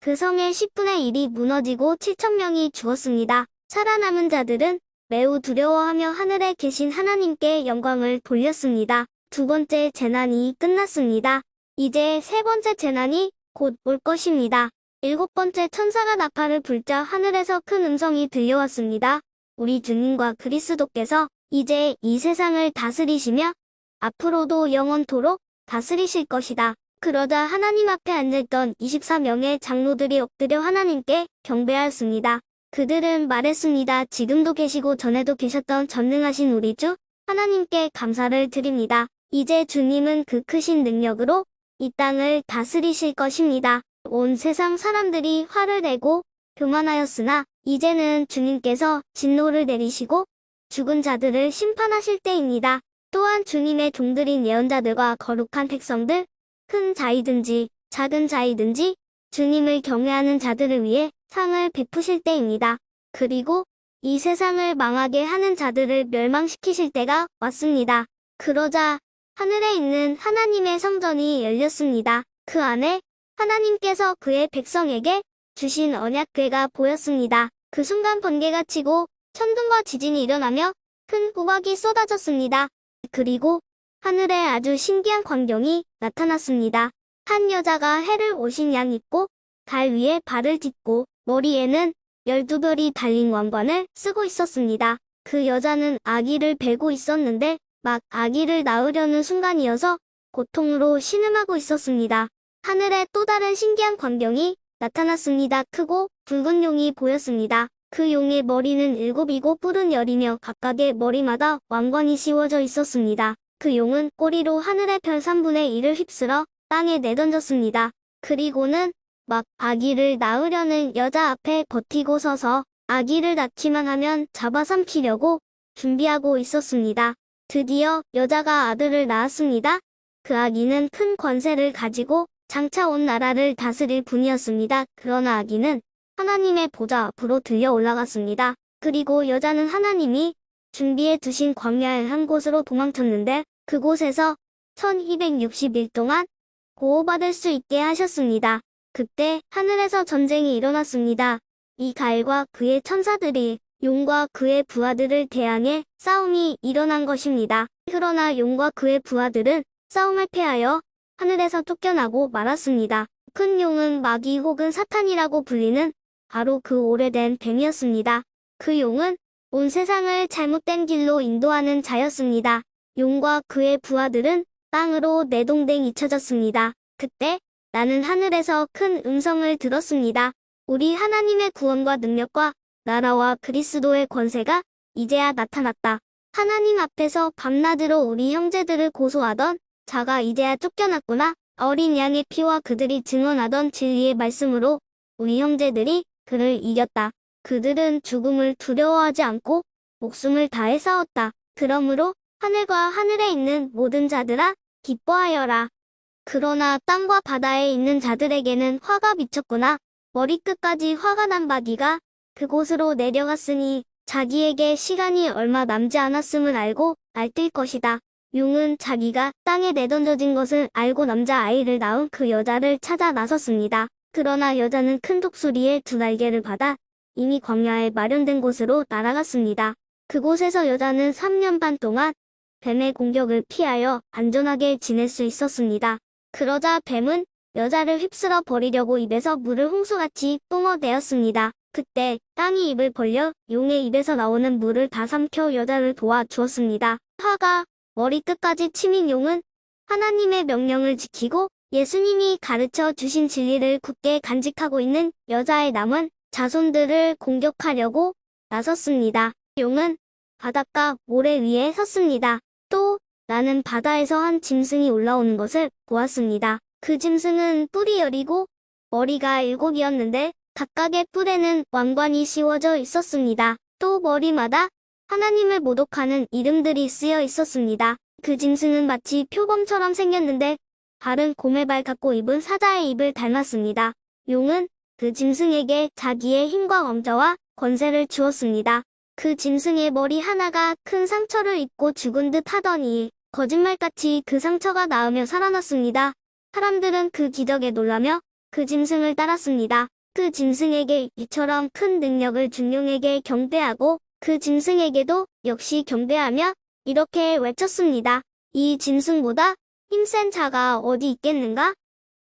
그 성의 10분의 1이 무너지고 7,000명이 죽었습니다. 살아남은 자들은 매우 두려워하며 하늘에 계신 하나님께 영광을 돌렸습니다. 두 번째 재난이 끝났습니다. 이제 세 번째 재난이 곧 올 것입니다. 일곱 번째 천사가 나팔을 불자 하늘에서 큰 음성이 들려왔습니다. 우리 주님과 그리스도께서 이제 이 세상을 다스리시며 앞으로도 영원토록 다스리실 것이다. 그러자 하나님 앞에 앉아있던 24명의 장로들이 엎드려 하나님께 경배하였습니다. 그들은 말했습니다. 지금도 계시고 전에도 계셨던 전능하신 우리 주 하나님께 감사를 드립니다. 이제 주님은 그 크신 능력으로 이 땅을 다스리실 것입니다. 온 세상 사람들이 화를 내고 교만하였으나 이제는 주님께서 진노를 내리시고 죽은 자들을 심판하실 때입니다. 또한 주님의 종들인 예언자들과 거룩한 백성들, 큰 자이든지 작은 자이든지 주님을 경외하는 자들을 위해 상을 베푸실 때입니다. 그리고 이 세상을 망하게 하는 자들을 멸망시키실 때가 왔습니다. 그러자 하늘에 있는 하나님의 성전이 열렸습니다. 그 안에 하나님께서 그의 백성에게 주신 언약궤가 보였습니다. 그 순간 번개가 치고 천둥과 지진이 일어나며 큰 호박이 쏟아졌습니다. 그리고 하늘에 아주 신기한 광경이 나타났습니다. 한 여자가 해를 오신 양 입고 달 위에 발을 딛고 머리에는 12별이 달린 왕관을 쓰고 있었습니다. 그 여자는 아기를 베고 있었는데 막 아기를 낳으려는 순간이어서 고통으로 신음하고 있었습니다. 하늘에 또 다른 신기한 광경이 나타났습니다. 크고 붉은 용이 보였습니다. 그 용의 머리는 7이고 뿔은 10이며 각각의 머리마다 왕관이 씌워져 있었습니다. 그 용은 꼬리로 하늘의 별 3분의 1을 휩쓸어 땅에 내던졌습니다. 그리고는 막 아기를 낳으려는 여자 앞에 버티고 서서 아기를 낳기만 하면 잡아삼키려고 준비하고 있었습니다. 드디어 여자가 아들을 낳았습니다. 그 아기는 큰 권세를 가지고 장차 온 나라를 다스릴 분이었습니다. 그러나 아기는 하나님의 보좌 앞으로 들려 올라갔습니다. 그리고 여자는 하나님이 준비해 두신 광야의 한 곳으로 도망쳤는데 그곳에서 1260일 동안 보호받을 수 있게 하셨습니다. 그때 하늘에서 전쟁이 일어났습니다. 미가엘과 그의 천사들이 용과 그의 부하들을 대항해 싸움이 일어난 것입니다. 그러나 용과 그의 부하들은 싸움을 패하여 하늘에서 쫓겨나고 말았습니다. 큰 용은 마귀 혹은 사탄이라고 불리는 바로 그 오래된 뱀이었습니다. 그 용은 온 세상을 잘못된 길로 인도하는 자였습니다. 용과 그의 부하들은 땅으로 내동댕이 쳐졌습니다. 그때 나는 하늘에서 큰 음성을 들었습니다. 우리 하나님의 구원과 능력과 나라와 그리스도의 권세가 이제야 나타났다. 하나님 앞에서 밤낮으로 우리 형제들을 고소하던 자가 이제야 쫓겨났구나. 어린 양의 피와 그들이 증언하던 진리의 말씀으로 우리 형제들이 그를 이겼다. 그들은 죽음을 두려워하지 않고 목숨을 다해 싸웠다. 그러므로 하늘과 하늘에 있는 모든 자들아 기뻐하여라. 그러나 땅과 바다에 있는 자들에게는 화가 미쳤구나. 머리끝까지 화가 난 마귀가 그곳으로 내려갔으니 자기에게 시간이 얼마 남지 않았음을 알고 알뜰 것이다. 용은 자기가 땅에 내던져진 것을 알고 남자아이를 낳은 그 여자를 찾아 나섰습니다. 그러나 여자는 큰 독수리의 2날개를 받아 이미 광야에 마련된 곳으로 날아갔습니다. 그곳에서 여자는 3년 반 동안 뱀의 공격을 피하여 안전하게 지낼 수 있었습니다. 그러자 뱀은 여자를 휩쓸어 버리려고 입에서 물을 홍수같이 뿜어내었습니다. 그때 땅이 입을 벌려 용의 입에서 나오는 물을 다 삼켜 여자를 도와주었습니다. 화가 머리끝까지 치민 용은 하나님의 명령을 지키고 예수님이 가르쳐 주신 진리를 굳게 간직하고 있는 여자의 남은 자손들을 공격하려고 나섰습니다. 용은 바닷가 모래 위에 섰습니다. 또 나는 바다에서 한 짐승이 올라오는 것을 보았습니다. 그 짐승은 뿔이 10이고 머리가 7이었는데 각각의 뿔에는 왕관이 씌워져 있었습니다. 또 머리마다 하나님을 모독하는 이름들이 쓰여 있었습니다. 그 짐승은 마치 표범처럼 생겼는데 발은 곰의 발 같고 입은 사자의 입을 닮았습니다. 용은 그 짐승에게 자기의 힘과 엄자와 권세를 주었습니다. 그 짐승의 머리 하나가 큰 상처를 입고 죽은 듯 하더니 거짓말같이 그 상처가 나으며 살아났습니다. 사람들은 그 기적에 놀라며 그 짐승을 따랐습니다. 그 짐승에게 이처럼 큰 능력을 준 용에게 경배하고 그 짐승에게도 역시 경배하며 이렇게 외쳤습니다. 이 짐승보다 힘센 자가 어디 있겠는가?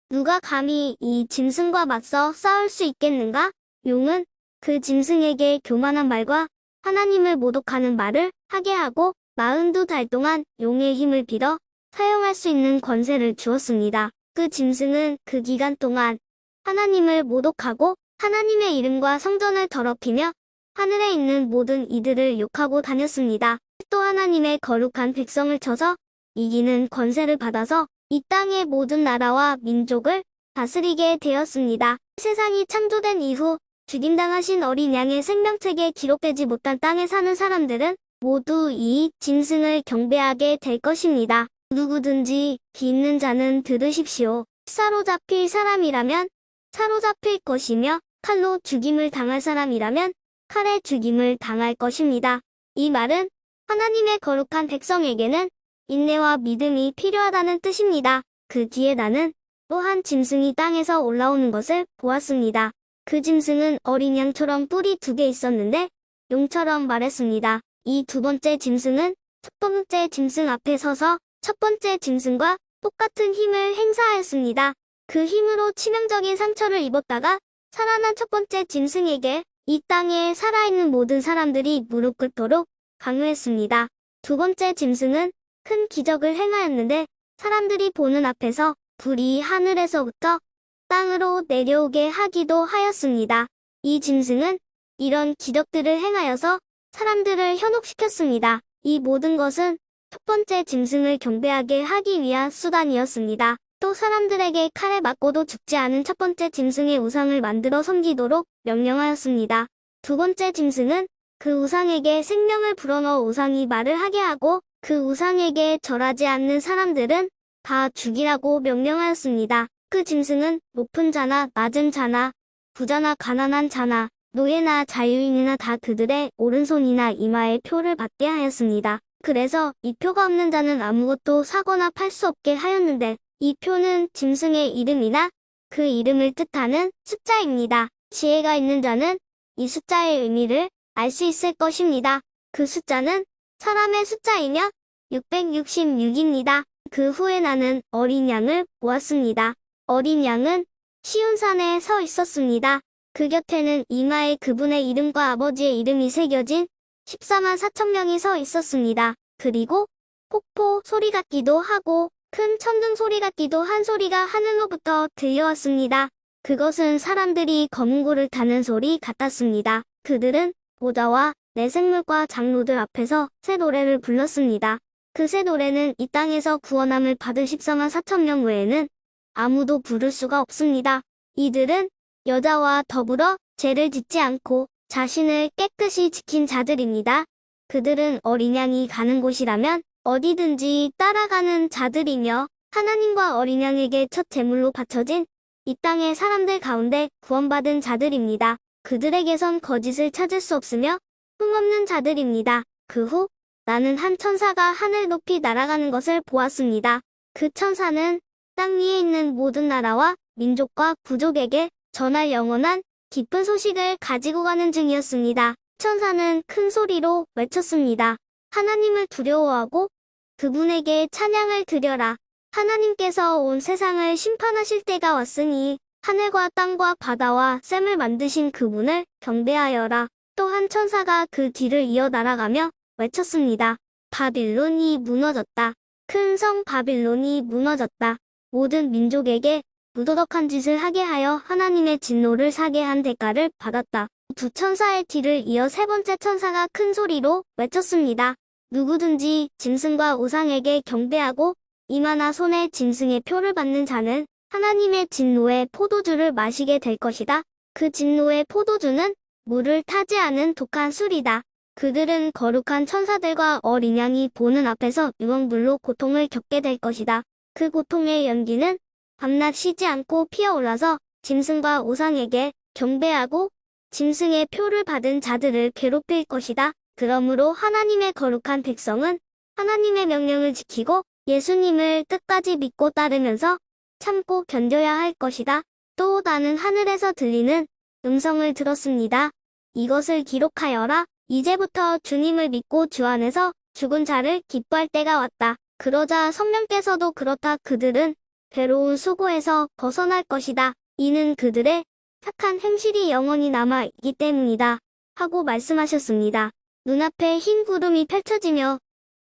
누가 감히 이 짐승과 맞서 싸울 수 있겠는가? 용은 그 짐승에게 교만한 말과 하나님을 모독하는 말을 하게 하고 42달 동안 용의 힘을 빌어 사용할 수 있는 권세를 주었습니다. 그 짐승은 그 기간 동안 하나님을 모독하고 하나님의 이름과 성전을 더럽히며 하늘에 있는 모든 이들을 욕하고 다녔습니다. 또 하나님의 거룩한 백성을 쳐서 이기는 권세를 받아서 이 땅의 모든 나라와 민족을 다스리게 되었습니다. 세상이 창조된 이후 죽임당하신 어린 양의 생명책에 기록되지 못한 땅에 사는 사람들은 모두 이 짐승을 경배하게 될 것입니다. 누구든지 귀 있는 자는 들으십시오. 사로잡힐 사람이라면 사로잡힐 것이며 칼로 죽임을 당할 사람이라면 칼에 죽임을 당할 것입니다. 이 말은 하나님의 거룩한 백성에게는 인내와 믿음이 필요하다는 뜻입니다. 그 뒤에 나는 또 한 짐승이 땅에서 올라오는 것을 보았습니다. 그 짐승은 어린 양처럼 뿔이 2개 있었는데 용처럼 말했습니다. 이 두 번째 짐승은 첫 번째 짐승 앞에 서서 첫 번째 짐승과 똑같은 힘을 행사하였습니다. 그 힘으로 치명적인 상처를 입었다가 살아난 첫 번째 짐승에게 이 땅에 살아있는 모든 사람들이 무릎 꿇도록 강요했습니다. 두 번째 짐승은 큰 기적을 행하였는데 사람들이 보는 앞에서 불이 하늘에서부터 땅으로 내려오게 하기도 하였습니다. 이 짐승은 이런 기적들을 행하여서 사람들을 현혹시켰습니다. 이 모든 것은 첫 번째 짐승을 경배하게 하기 위한 수단이었습니다. 또 사람들에게 칼에 맞고도 죽지 않은 첫 번째 짐승의 우상을 만들어 섬기도록 명령하였습니다. 두 번째 짐승은 그 우상에게 생명을 불어넣어 우상이 말을 하게 하고 그 우상에게 절하지 않는 사람들은 다 죽이라고 명령하였습니다. 그 짐승은 높은 자나 낮은 자나 부자나 가난한 자나 노예나 자유인이나 다 그들의 오른손이나 이마에 표를 받게 하였습니다. 그래서 이 표가 없는 자는 아무것도 사거나 팔 수 없게 하였는데 이 표는 짐승의 이름이나 그 이름을 뜻하는 숫자입니다. 지혜가 있는 자는 이 숫자의 의미를 알 수 있을 것입니다. 그 숫자는 사람의 숫자이며 666입니다. 그 후에 나는 어린 양을 보았습니다. 어린 양은 시온산에 서 있었습니다. 그 곁에는 이마에 그분의 이름과 아버지의 이름이 새겨진 14만 4천 명이 서 있었습니다. 그리고 폭포 소리 같기도 하고 큰 천둥 소리 같기도 한 소리가 하늘로부터 들려왔습니다. 그것은 사람들이 검은 고를 타는 소리 같았습니다. 그들은 보좌와 내 생물과 장로들 앞에서 새 노래를 불렀습니다. 그 새 노래는 이 땅에서 구원함을 받은 14만 4천 명 외에는 아무도 부를 수가 없습니다. 이들은 여자와 더불어 죄를 짓지 않고 자신을 깨끗이 지킨 자들입니다. 그들은 어린 양이 가는 곳이라면 어디든지 따라가는 자들이며 하나님과 어린 양에게 첫 제물로 바쳐진 이 땅의 사람들 가운데 구원받은 자들입니다. 그들에게선 거짓을 찾을 수 없으며 흠없는 자들입니다. 그 후 나는 한 천사가 하늘 높이 날아가는 것을 보았습니다. 그 천사는 땅 위에 있는 모든 나라와 민족과 부족에게 전할 영원한 기쁜 소식을 가지고 가는 중이었습니다. 천사는 큰 소리로 외쳤습니다. 하나님을 두려워하고 그분에게 찬양을 드려라. 하나님께서 온 세상을 심판하실 때가 왔으니 하늘과 땅과 바다와 샘을 만드신 그분을 경배하여라. 또 한 천사가 그 뒤를 이어 날아가며 외쳤습니다. 바빌론이 무너졌다. 큰 성 바빌론이 무너졌다. 모든 민족에게 무도덕한 짓을 하게 하여 하나님의 진노를 사게 한 대가를 받았다. 두 천사의 뒤를 이어 세 번째 천사가 큰 소리로 외쳤습니다. 누구든지 짐승과 우상에게 경배하고 이마나 손에 짐승의 표를 받는 자는 하나님의 진노의 포도주를 마시게 될 것이다. 그 진노의 포도주는 물을 타지 않은 독한 술이다. 그들은 거룩한 천사들과 어린 양이 보는 앞에서 유황불로 고통을 겪게 될 것이다. 그 고통의 연기는 밤낮 쉬지 않고 피어올라서 짐승과 우상에게 경배하고 짐승의 표를 받은 자들을 괴롭힐 것이다. 그러므로 하나님의 거룩한 백성은 하나님의 명령을 지키고 예수님을 끝까지 믿고 따르면서 참고 견뎌야 할 것이다. 또 나는 하늘에서 들리는 음성을 들었습니다. 이것을 기록하여라. 이제부터 주님을 믿고 주 안에서 죽은 자를 기뻐할 때가 왔다. 그러자 성령께서도 그렇다. 그들은 괴로운 수고에서 벗어날 것이다. 이는 그들의 착한 행실이 영원히 남아 있기 때문이다. 하고 말씀하셨습니다. 눈앞에 흰 구름이 펼쳐지며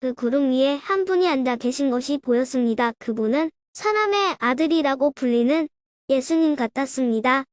그 구름 위에 한 분이 앉아 계신 것이 보였습니다. 그분은 사람의 아들이라고 불리는 예수님 같았습니다.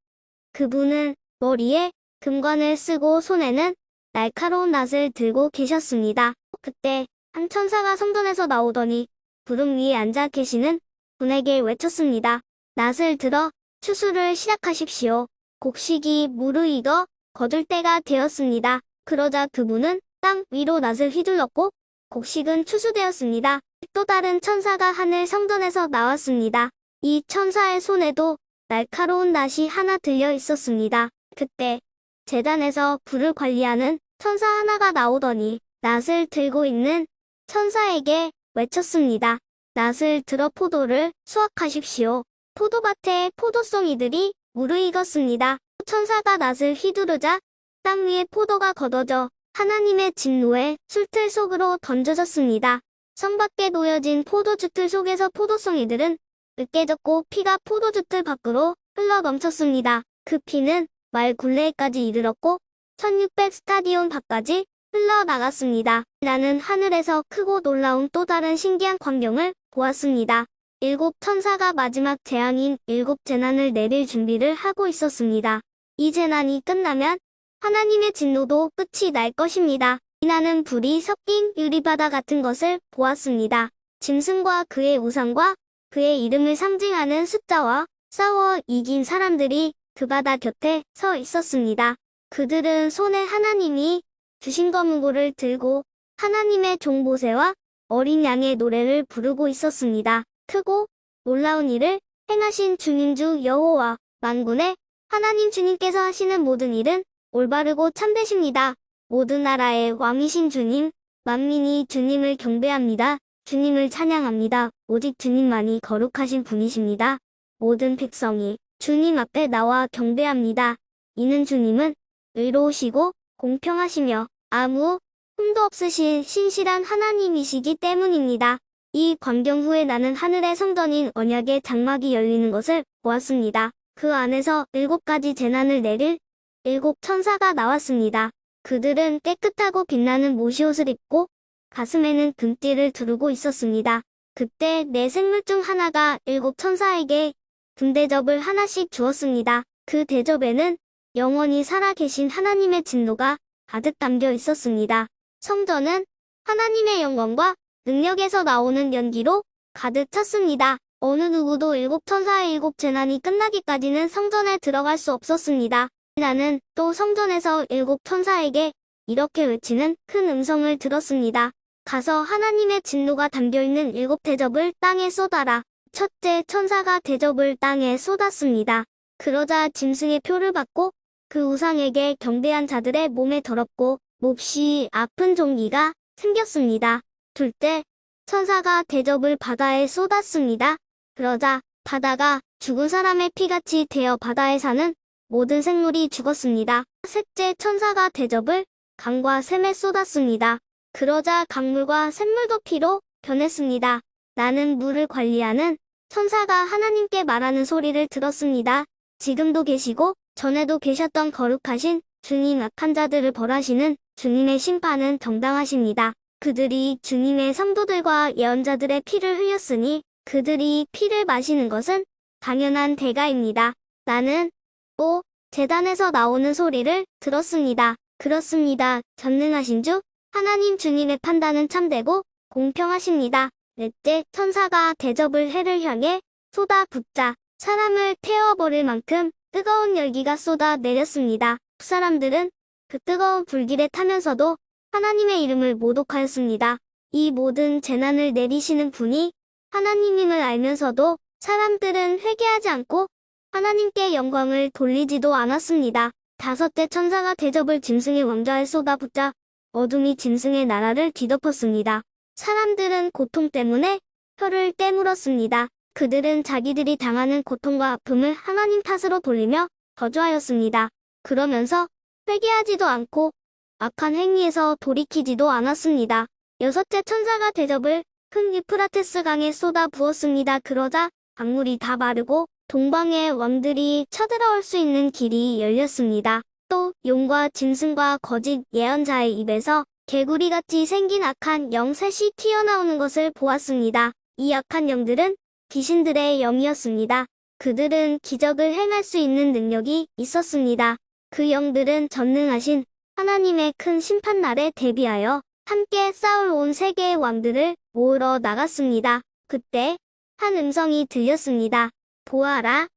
그분은 머리에 금관을 쓰고 손에는 날카로운 낫을 들고 계셨습니다. 그때 한 천사가 성전에서 나오더니 구름 위에 앉아 계시는 분에게 외쳤습니다. 낫을 들어 추수를 시작하십시오. 곡식이 무르익어 거둘 때가 되었습니다. 그러자 그분은 땅 위로 낫을 휘둘렀고 곡식은 추수되었습니다. 또 다른 천사가 하늘 성전에서 나왔습니다. 이 천사의 손에도 날카로운 낫이 하나 들려 있었습니다. 그때 제단에서 불을 관리하는 천사 하나가 나오더니 낫을 들고 있는 천사에게 외쳤습니다. 낫을 들어 포도를 수확하십시오. 포도밭에 포도송이들이 무르익었습니다. 천사가 낫을 휘두르자 땅 위에 포도가 걷어져 하나님의 진노의 술틀 속으로 던져졌습니다. 성 밖에 놓여진 포도주틀 속에서 포도송이들은 으깨졌고 피가 포도주틀 밖으로 흘러 넘쳤습니다. 그 피는 말 굴레에까지 이르렀고 1600 스타디온 밖까지 흘러나갔습니다. 나는 하늘에서 크고 놀라운 또 다른 신기한 광경을 보았습니다. 7 천사가 마지막 재앙인 7 재난을 내릴 준비를 하고 있었습니다. 이 재난이 끝나면 하나님의 진노도 끝이 날 것입니다. 나는 불이 섞인 유리바다 같은 것을 보았습니다. 짐승과 그의 우상과 그의 이름을 상징하는 숫자와 싸워 이긴 사람들이 그 바다 곁에 서 있었습니다. 그들은 손에 하나님이 주신 검은고를 들고 하나님의 종 모세와 어린 양의 노래를 부르고 있었습니다. 크고 놀라운 일을 행하신 주님주 여호와 만군의 하나님 주님께서 하시는 모든 일은 올바르고 참되십니다. 모든 나라의 왕이신 주님, 만민이 주님을 경배합니다. 주님을 찬양합니다. 오직 주님만이 거룩하신 분이십니다. 모든 백성이 주님 앞에 나와 경배합니다. 이는 주님은 의로우시고 공평하시며 아무 흠도 없으신 신실한 하나님이시기 때문입니다. 이 광경 후에 나는 하늘의 성전인 언약의 장막이 열리는 것을 보았습니다. 그 안에서 7가지 재난을 내릴 7 천사가 나왔습니다. 그들은 깨끗하고 빛나는 모시옷을 입고 가슴에는 금띠를 두르고 있었습니다. 그때 내 생물 중 하나가 7 천사에게 금대접을 하나씩 주었습니다. 그 대접에는 영원히 살아계신 하나님의 진노가 가득 담겨 있었습니다. 성전은 하나님의 영광과 능력에서 나오는 연기로 가득 찼습니다. 어느 누구도 7 천사의 7 재난이 끝나기까지는 성전에 들어갈 수 없었습니다. 나는 또 성전에서 7 천사에게 이렇게 외치는 큰 음성을 들었습니다. 가서 하나님의 진노가 담겨있는 7 대접을 땅에 쏟아라. 첫째 천사가 대접을 땅에 쏟았습니다. 그러자 짐승의 표를 받고 그 우상에게 경배한 자들의 몸에 더럽고 몹시 아픈 종기가 생겼습니다. 둘째 천사가 대접을 바다에 쏟았습니다. 그러자 바다가 죽은 사람의 피같이 되어 바다에 사는 모든 생물이 죽었습니다. 셋째 천사가 대접을 강과 샘에 쏟았습니다. 그러자 강물과 샘물도 피로 변했습니다. 나는 물을 관리하는 천사가 하나님께 말하는 소리를 들었습니다. 지금도 계시고 전에도 계셨던 거룩하신 주님, 악한 자들을 벌하시는 주님의 심판은 정당하십니다. 그들이 주님의 성도들과 예언자들의 피를 흘렸으니 그들이 피를 마시는 것은 당연한 대가입니다. 나는 또 제단에서 나오는 소리를 들었습니다. 그렇습니다. 전능하신 주 하나님 주님의 판단은 참되고 공평하십니다. 넷째 천사가 대접을 해를 향해 쏟아붓자 사람을 태워버릴 만큼 뜨거운 열기가 쏟아 내렸습니다. 사람들은 그 뜨거운 불길에 타면서도 하나님의 이름을 모독하였습니다. 이 모든 재난을 내리시는 분이 하나님임을 알면서도 사람들은 회개하지 않고 하나님께 영광을 돌리지도 않았습니다. 다섯째 천사가 대접을 짐승의 왕좌에 쏟아붓자 어둠이 짐승의 나라를 뒤덮었습니다. 사람들은 고통 때문에 혀를 깨물었습니다. 그들은 자기들이 당하는 고통과 아픔을 하나님 탓으로 돌리며 저주하였습니다. 그러면서 회개하지도 않고 악한 행위에서 돌이키지도 않았습니다. 여섯째 천사가 대접을 큰 유프라테스 강에 쏟아 부었습니다. 그러자 강물이 다 마르고 동방의 왕들이 쳐들어올 수 있는 길이 열렸습니다. 또 용과 짐승과 거짓 예언자의 입에서 개구리같이 생긴 악한 영 셋이 튀어나오는 것을 보았습니다. 이 악한 영들은 귀신들의 영이었습니다. 그들은 기적을 행할 수 있는 능력이 있었습니다. 그 영들은 전능하신 하나님의 큰 심판날에 대비하여 함께 싸울 온 세계의 왕들을 모으러 나갔습니다. 그때 한 음성이 들렸습니다. 보아라,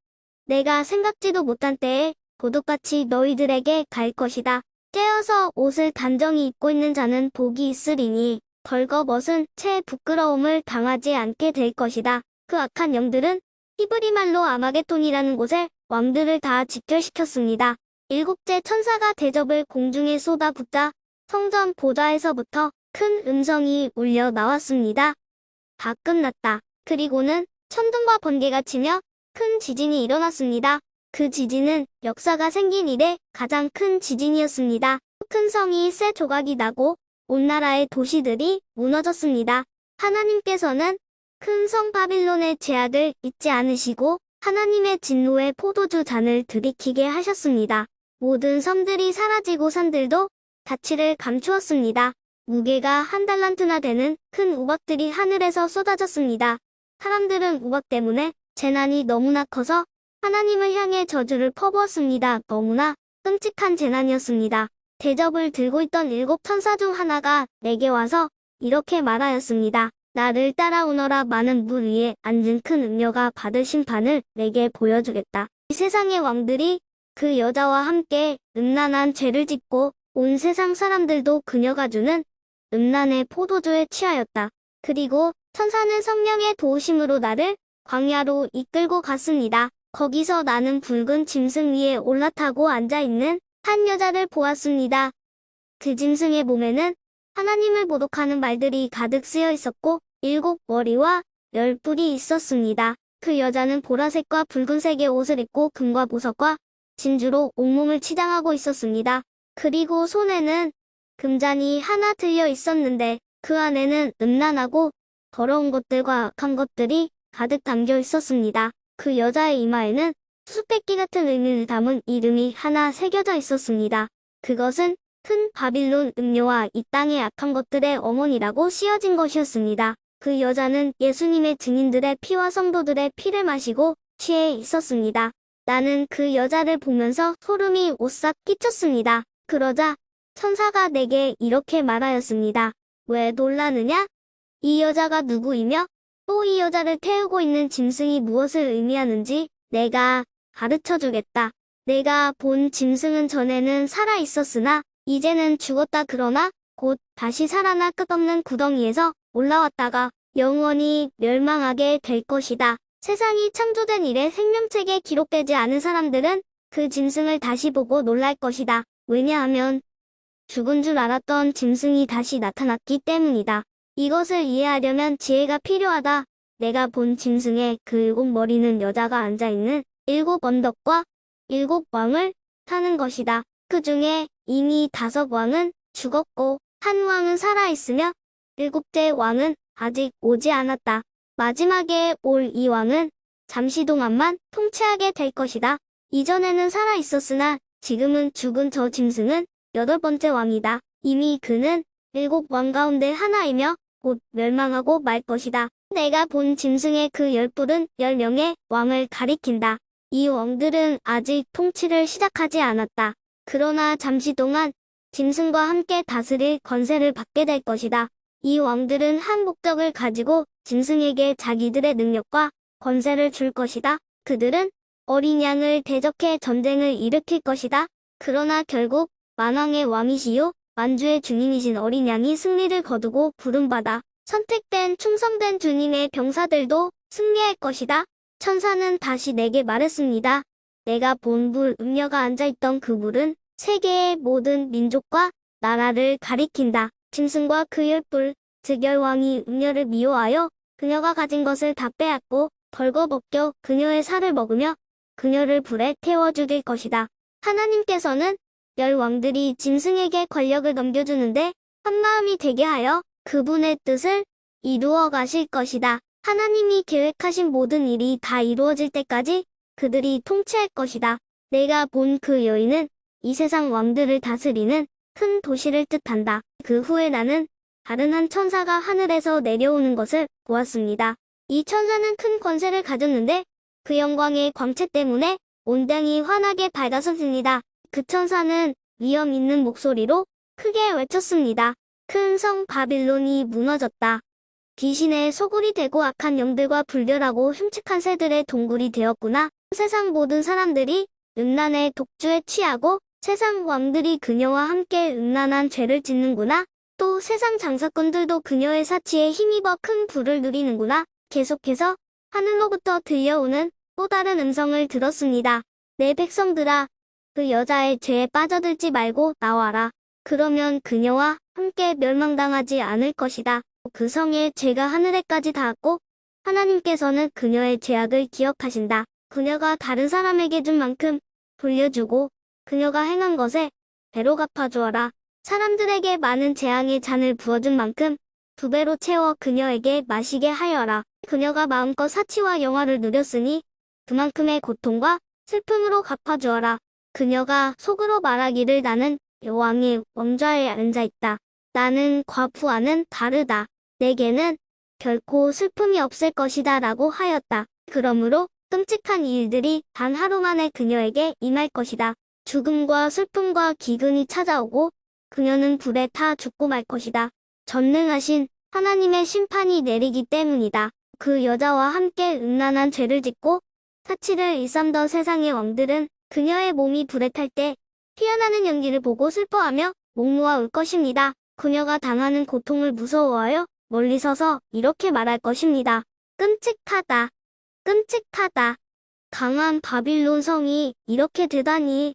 내가 생각지도 못한 때에 도둑같이 너희들에게 갈 것이다. 째어서 옷을 단정히 입고 있는 자는 복이 있으리니 벌거벗은 채 부끄러움을 당하지 않게 될 것이다. 그 악한 영들은 히브리 말로 아마겟돈이라는 곳에 왕들을 다 집결시켰습니다. 7째 천사가 대접을 공중에 쏟아붓자 성전 보좌에서부터 큰 음성이 울려 나왔습니다. 다 끝났다. 그리고는 천둥과 번개가 치며 큰 지진이 일어났습니다. 그 지진은 역사가 생긴 이래 가장 큰 지진이었습니다. 큰 성이 새 조각이 나고 온 나라의 도시들이 무너졌습니다. 하나님께서는 큰 성 바빌론의 죄악을 잊지 않으시고 하나님의 진노의 포도주 잔을 들이키게 하셨습니다. 모든 섬들이 사라지고 산들도 자취를 감추었습니다. 무게가 1달란트나 되는 큰 우박들이 하늘에서 쏟아졌습니다. 사람들은 우박 때문에 재난이 너무나 커서 하나님을 향해 저주를 퍼부었습니다. 너무나 끔찍한 재난이었습니다. 대접을 들고 있던 7 천사 중 하나가 내게 와서 이렇게 말하였습니다. 나를 따라오너라. 많은 물 위에 앉은 큰 음녀가 받을 심판을 내게 보여주겠다. 이 세상의 왕들이 그 여자와 함께 음란한 죄를 짓고 온 세상 사람들도 그녀가 주는 음란의 포도주에 취하였다. 그리고 천사는 성령의 도우심으로 나를 광야로 이끌고 갔습니다. 거기서 나는 붉은 짐승 위에 올라타고 앉아있는 한 여자를 보았습니다. 그 짐승의 몸에는 하나님을 모독하는 말들이 가득 쓰여 있었고 7 머리와 10 뿔이 있었습니다. 그 여자는 보라색과 붉은색의 옷을 입고 금과 보석과 진주로 온몸을 치장하고 있었습니다. 그리고 손에는 금잔이 하나 들려 있었는데 그 안에는 음란하고 더러운 것들과 악한 것들이 가득 담겨 있었습니다. 그 여자의 이마에는 수수께끼 같은 의미를 담은 이름이 하나 새겨져 있었습니다. 그것은 큰 바빌론 음녀와 이 땅의 악한 것들의 어머니라고 씌어진 것이었습니다. 그 여자는 예수님의 증인들의 피와 성도들의 피를 마시고 취해 있었습니다. 나는 그 여자를 보면서 소름이 오싹 끼쳤습니다. 그러자 천사가 내게 이렇게 말하였습니다. 왜 놀라느냐? 이 여자가 누구이며 또 이 여자를 태우고 있는 짐승이 무엇을 의미하는지 내가 가르쳐주겠다. 내가 본 짐승은 전에는 살아 있었으나 이제는 죽었다. 그러나 곧 다시 살아나 끝없는 구덩이에서 올라왔다가 영원히 멸망하게 될 것이다. 세상이 창조된 이래 생명책에 기록되지 않은 사람들은 그 짐승을 다시 보고 놀랄 것이다. 왜냐하면 죽은 줄 알았던 짐승이 다시 나타났기 때문이다. 이것을 이해하려면 지혜가 필요하다. 내가 본 짐승의 그 7 머리는 여자가 앉아있는 7 언덕과 7 왕을 타는 것이다. 그 중에 이미 5 왕은 죽었고 한 왕은 살아있으며 7째 왕은 아직 오지 않았다. 마지막에 올 이 왕은 잠시 동안만 통치하게 될 것이다. 이전에는 살아있었으나 지금은 죽은 저 짐승은 8번째 왕이다. 이미 그는 7 왕 가운데 하나이며 곧 멸망하고 말 것이다. 내가 본 짐승의 그 10뿔은 10명의 왕을 가리킨다. 이 왕들은 아직 통치를 시작하지 않았다. 그러나 잠시 동안 짐승과 함께 다스릴 권세를 받게 될 것이다. 이 왕들은 한 목적을 가지고 짐승에게 자기들의 능력과 권세를 줄 것이다. 그들은 어린 양을 대적해 전쟁을 일으킬 것이다. 그러나 결국 만왕의 왕이시요 만주의 주님이신 어린 양이 승리를 거두고 부름받아 선택된 충성된 주님의 병사들도 승리할 것이다. 천사는 다시 내게 말했습니다. 내가 본 물 음녀가 앉아있던 그 물은 세계의 모든 민족과 나라를 가리킨다. 짐승과 그 10뿔, 즉 10왕이 음녀를 미워하여 그녀가 가진 것을 다 빼앗고 벌거벗겨 그녀의 살을 먹으며 그녀를 불에 태워 죽일 것이다. 하나님께서는 10왕들이 짐승에게 권력을 넘겨주는데 한마음이 되게 하여 그분의 뜻을 이루어 가실 것이다. 하나님이 계획하신 모든 일이 다 이루어질 때까지 그들이 통치할 것이다. 내가 본 그 여인은 이 세상 왕들을 다스리는 큰 도시를 뜻한다. 그 후에 나는 다른 한 천사가 하늘에서 내려오는 것을 보았습니다. 이 천사는 큰 권세를 가졌는데 그 영광의 광채 때문에 온 땅이 환하게 밝아섰습니다. 그 천사는 위험 있는 목소리로 크게 외쳤습니다. 큰 성 바빌론이 무너졌다. 귀신의 소굴이 되고 악한 영들과 불결하고 흉측한 새들의 동굴이 되었구나. 세상 모든 사람들이 음란의 독주에 취하고 세상 왕들이 그녀와 함께 음란한 죄를 짓는구나. 또 세상 장사꾼들도 그녀의 사치에 힘입어 큰 부를 누리는구나. 계속해서 하늘로부터 들려오는 또 다른 음성을 들었습니다. 내 백성들아, 그 여자의 죄에 빠져들지 말고 나와라. 그러면 그녀와 함께 멸망당하지 않을 것이다. 그 성의 죄가 하늘에까지 닿았고 하나님께서는 그녀의 죄악을 기억하신다. 그녀가 다른 사람에게 준 만큼 돌려주고 그녀가 행한 것에 배로 갚아주어라. 사람들에게 많은 재앙의 잔을 부어준 만큼 2배로 채워 그녀에게 마시게 하여라. 그녀가 마음껏 사치와 영화를 누렸으니 그만큼의 고통과 슬픔으로 갚아주어라. 그녀가 속으로 말하기를 나는 여왕의 왕좌에 앉아있다. 나는 과부와는 다르다. 내게는 결코 슬픔이 없을 것이다 라고 하였다. 그러므로 끔찍한 일들이 단 하루 만에 그녀에게 임할 것이다. 죽음과 슬픔과 기근이 찾아오고 그녀는 불에 타 죽고 말 것이다. 전능하신 하나님의 심판이 내리기 때문이다. 그 여자와 함께 음란한 죄를 짓고 사치를 일삼던 세상의 왕들은 그녀의 몸이 불에 탈 때 피어나는 연기를 보고 슬퍼하며 목놓아 울 것입니다. 그녀가 당하는 고통을 무서워하여 멀리 서서 이렇게 말할 것입니다. 끔찍하다. 끔찍하다. 강한 바빌론 성이 이렇게 되다니.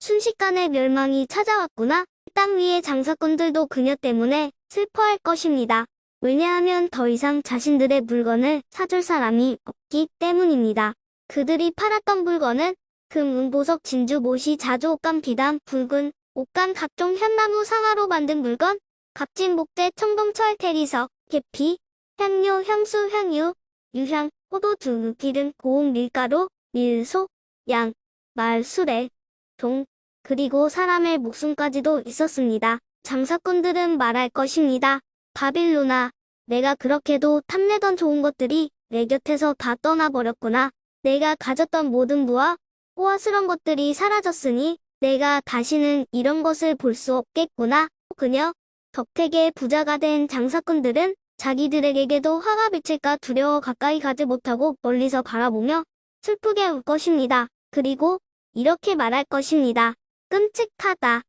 순식간에 멸망이 찾아왔구나. 땅 위의 장사꾼들도 그녀 때문에 슬퍼할 것입니다. 왜냐하면 더 이상 자신들의 물건을 사줄 사람이 없기 때문입니다. 그들이 팔았던 물건은 금, 은, 보석, 진주, 못이, 자주, 옷감, 비담, 붉은, 옷감, 각종 현나무, 상아로 만든 물건, 값진 목재, 청동철, 대리석, 계피, 향료, 향수, 향유, 유향, 포도, 두, 기름, 고운 밀가루, 밀소, 양, 말, 수레, 동, 그리고 사람의 목숨까지도 있었습니다. 장사꾼들은 말할 것입니다. 바빌로나, 내가 그렇게도 탐내던 좋은 것들이 내 곁에서 다 떠나버렸구나. 내가 가졌던 모든 부와 호화스러운 것들이 사라졌으니 내가 다시는 이런 것을 볼 수 없겠구나. 그녀, 덕택의 부자가 된 장사꾼들은 자기들에게도 화가 비칠까 두려워 가까이 가지 못하고 멀리서 바라보며 슬프게 울 것입니다. 그리고 이렇게 말할 것입니다. 끔찍하다.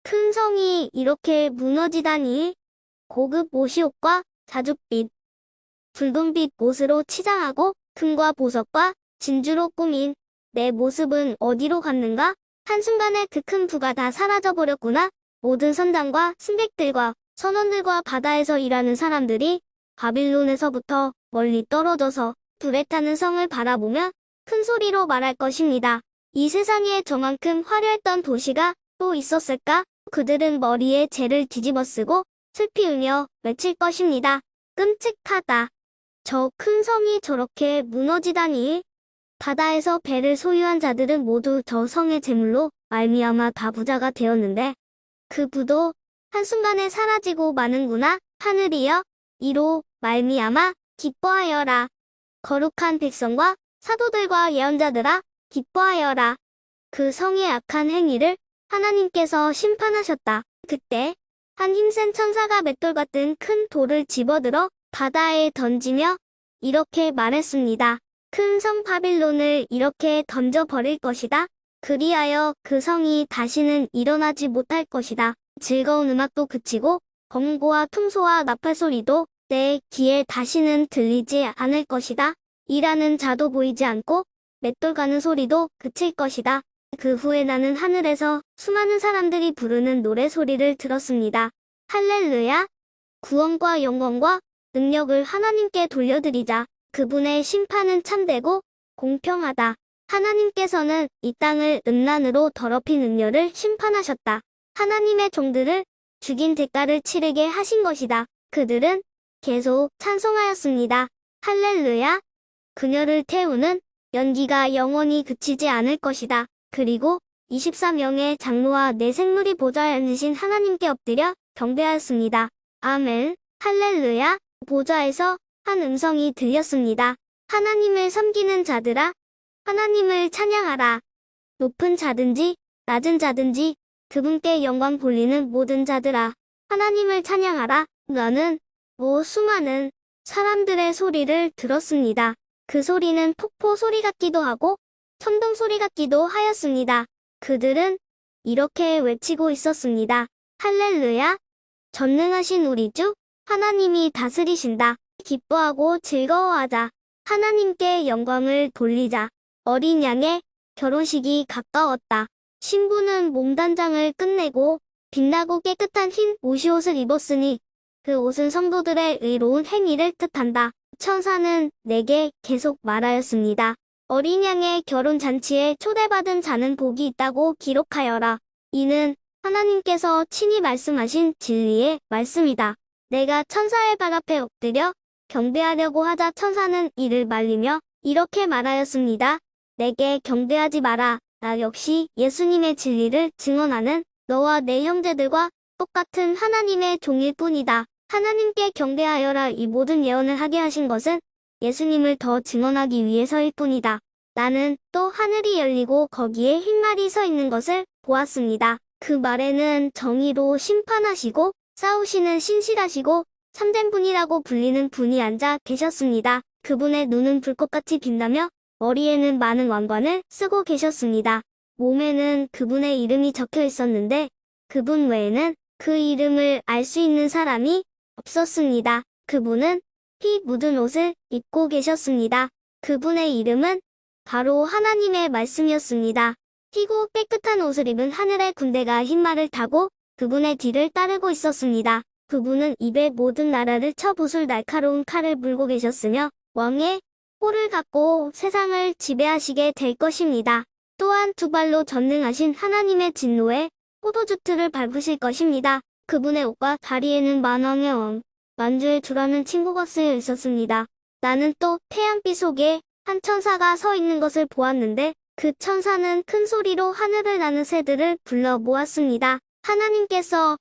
큰 성이 이렇게 무너지다니. 고급 모시옷과 자줏빛, 붉은빛 옷으로 치장하고 금과 보석과 진주로 꾸민 내 모습은 어디로 갔는가? 한순간에 그 큰 부가 다 사라져버렸구나. 모든 선장과 승객들과 선원들과 바다에서 일하는 사람들이 바빌론에서부터 멀리 떨어져서 불에 타는 성을 바라보며 큰 소리로 말할 것입니다. 이 세상에 저만큼 화려했던 도시가 또 있었을까? 그들은 머리에 재를 뒤집어쓰고 슬피 울며 외칠 것입니다. 끔찍하다. 저 큰 성이 저렇게 무너지다니. 바다에서 배를 소유한 자들은 모두 저 성의 재물로 말미암아 다 부자가 되었는데 그 부도 한순간에 사라지고 마는구나. 하늘이여, 이로 말미암아 기뻐하여라. 거룩한 백성과 사도들과 예언자들아, 기뻐하여라. 그 성의 악한 행위를 하나님께서 심판하셨다. 그때 한 힘센 천사가 맷돌 같은 큰 돌을 집어들어 바다에 던지며 이렇게 말했습니다. 큰 성 바빌론을 이렇게 던져버릴 것이다. 그리하여 그 성이 다시는 일어나지 못할 것이다. 즐거운 음악도 그치고 검고와 퉁소와 나팔 소리도 내 귀에 다시는 들리지 않을 것이다. 일하는 자도 보이지 않고 맷돌 가는 소리도 그칠 것이다. 그 후에 나는 하늘에서 수많은 사람들이 부르는 노래 소리를 들었습니다. 할렐루야! 구원과 영광과 능력을 하나님께 돌려드리자. 그분의 심판은 참되고 공평하다. 하나님께서는 이 땅을 음란으로 더럽힌 음녀를 심판하셨다. 하나님의 종들을 죽인 대가를 치르게 하신 것이다. 그들은 계속 찬송하였습니다. 할렐루야! 그녀를 태우는 연기가 영원히 그치지 않을 것이다. 그리고 24명의 장로와 네 생물이 보좌에 앉으신 하나님께 엎드려 경배하였습니다. 아멘. 할렐루야! 보좌에서 한 음성이 들렸습니다. 하나님을 섬기는 자들아, 하나님을 찬양하라. 높은 자든지 낮은 자든지 그분께 영광 돌리는 모든 자들아, 하나님을 찬양하라. 나는 수많은 사람들의 소리를 들었습니다. 그 소리는 폭포 소리 같기도 하고 천둥 소리 같기도 하였습니다. 그들은 이렇게 외치고 있었습니다. 할렐루야! 전능하신 우리 주 하나님이 다스리신다. 기뻐하고 즐거워하자. 하나님께 영광을 돌리자. 어린 양의 결혼식이 가까웠다. 신부는 몸단장을 끝내고 빛나고 깨끗한 흰 모시옷을 입었으니 그 옷은 성도들의 의로운 행위를 뜻한다. 천사는 내게 계속 말하였습니다. 어린 양의 결혼 잔치에 초대받은 자는 복이 있다고 기록하여라. 이는 하나님께서 친히 말씀하신 진리의 말씀이다. 내가 천사의 발 앞에 엎드려 경배하려고 하자 천사는 이를 말리며 이렇게 말하였습니다. 내게 경배하지 마라. 나 역시 예수님의 진리를 증언하는 너와 내 형제들과 똑같은 하나님의 종일 뿐이다. 하나님께 경배하여라. 이 모든 예언을 하게 하신 것은 예수님을 더 증언하기 위해서일 뿐이다. 나는 또 하늘이 열리고 거기에 흰 말이 서 있는 것을 보았습니다. 그 말에는 정의로 심판하시고 싸우시는 신실하시고 참된 분이라고 불리는 분이 앉아 계셨습니다. 그분의 눈은 불꽃같이 빛나며 머리에는 많은 왕관을 쓰고 계셨습니다. 몸에는 그분의 이름이 적혀 있었는데 그분 외에는 그 이름을 알 수 있는 사람이 없었습니다. 그분은 피 묻은 옷을 입고 계셨습니다. 그분의 이름은 바로 하나님의 말씀이었습니다. 희고 깨끗한 옷을 입은 하늘의 군대가 흰 말을 타고 그분의 뒤를 따르고 있었습니다. 그분은 입에 모든 나라를 쳐 부술 날카로운 칼을 물고 계셨으며 왕의 홀을 갖고 세상을 지배하시게 될 것입니다. 또한 두 발로 전능하신 하나님의 진노에 포도주틀을 밟으실 것입니다. 그분의 옷과 다리에는 만왕의 왕, 만주의 주라는 친구가 쓰여 있었습니다. 나는 또 태양빛 속에 한 천사가 서 있는 것을 보았는데 그 천사는 큰 소리로 하늘을 나는 새들을 불러 모았습니다. 하나님께서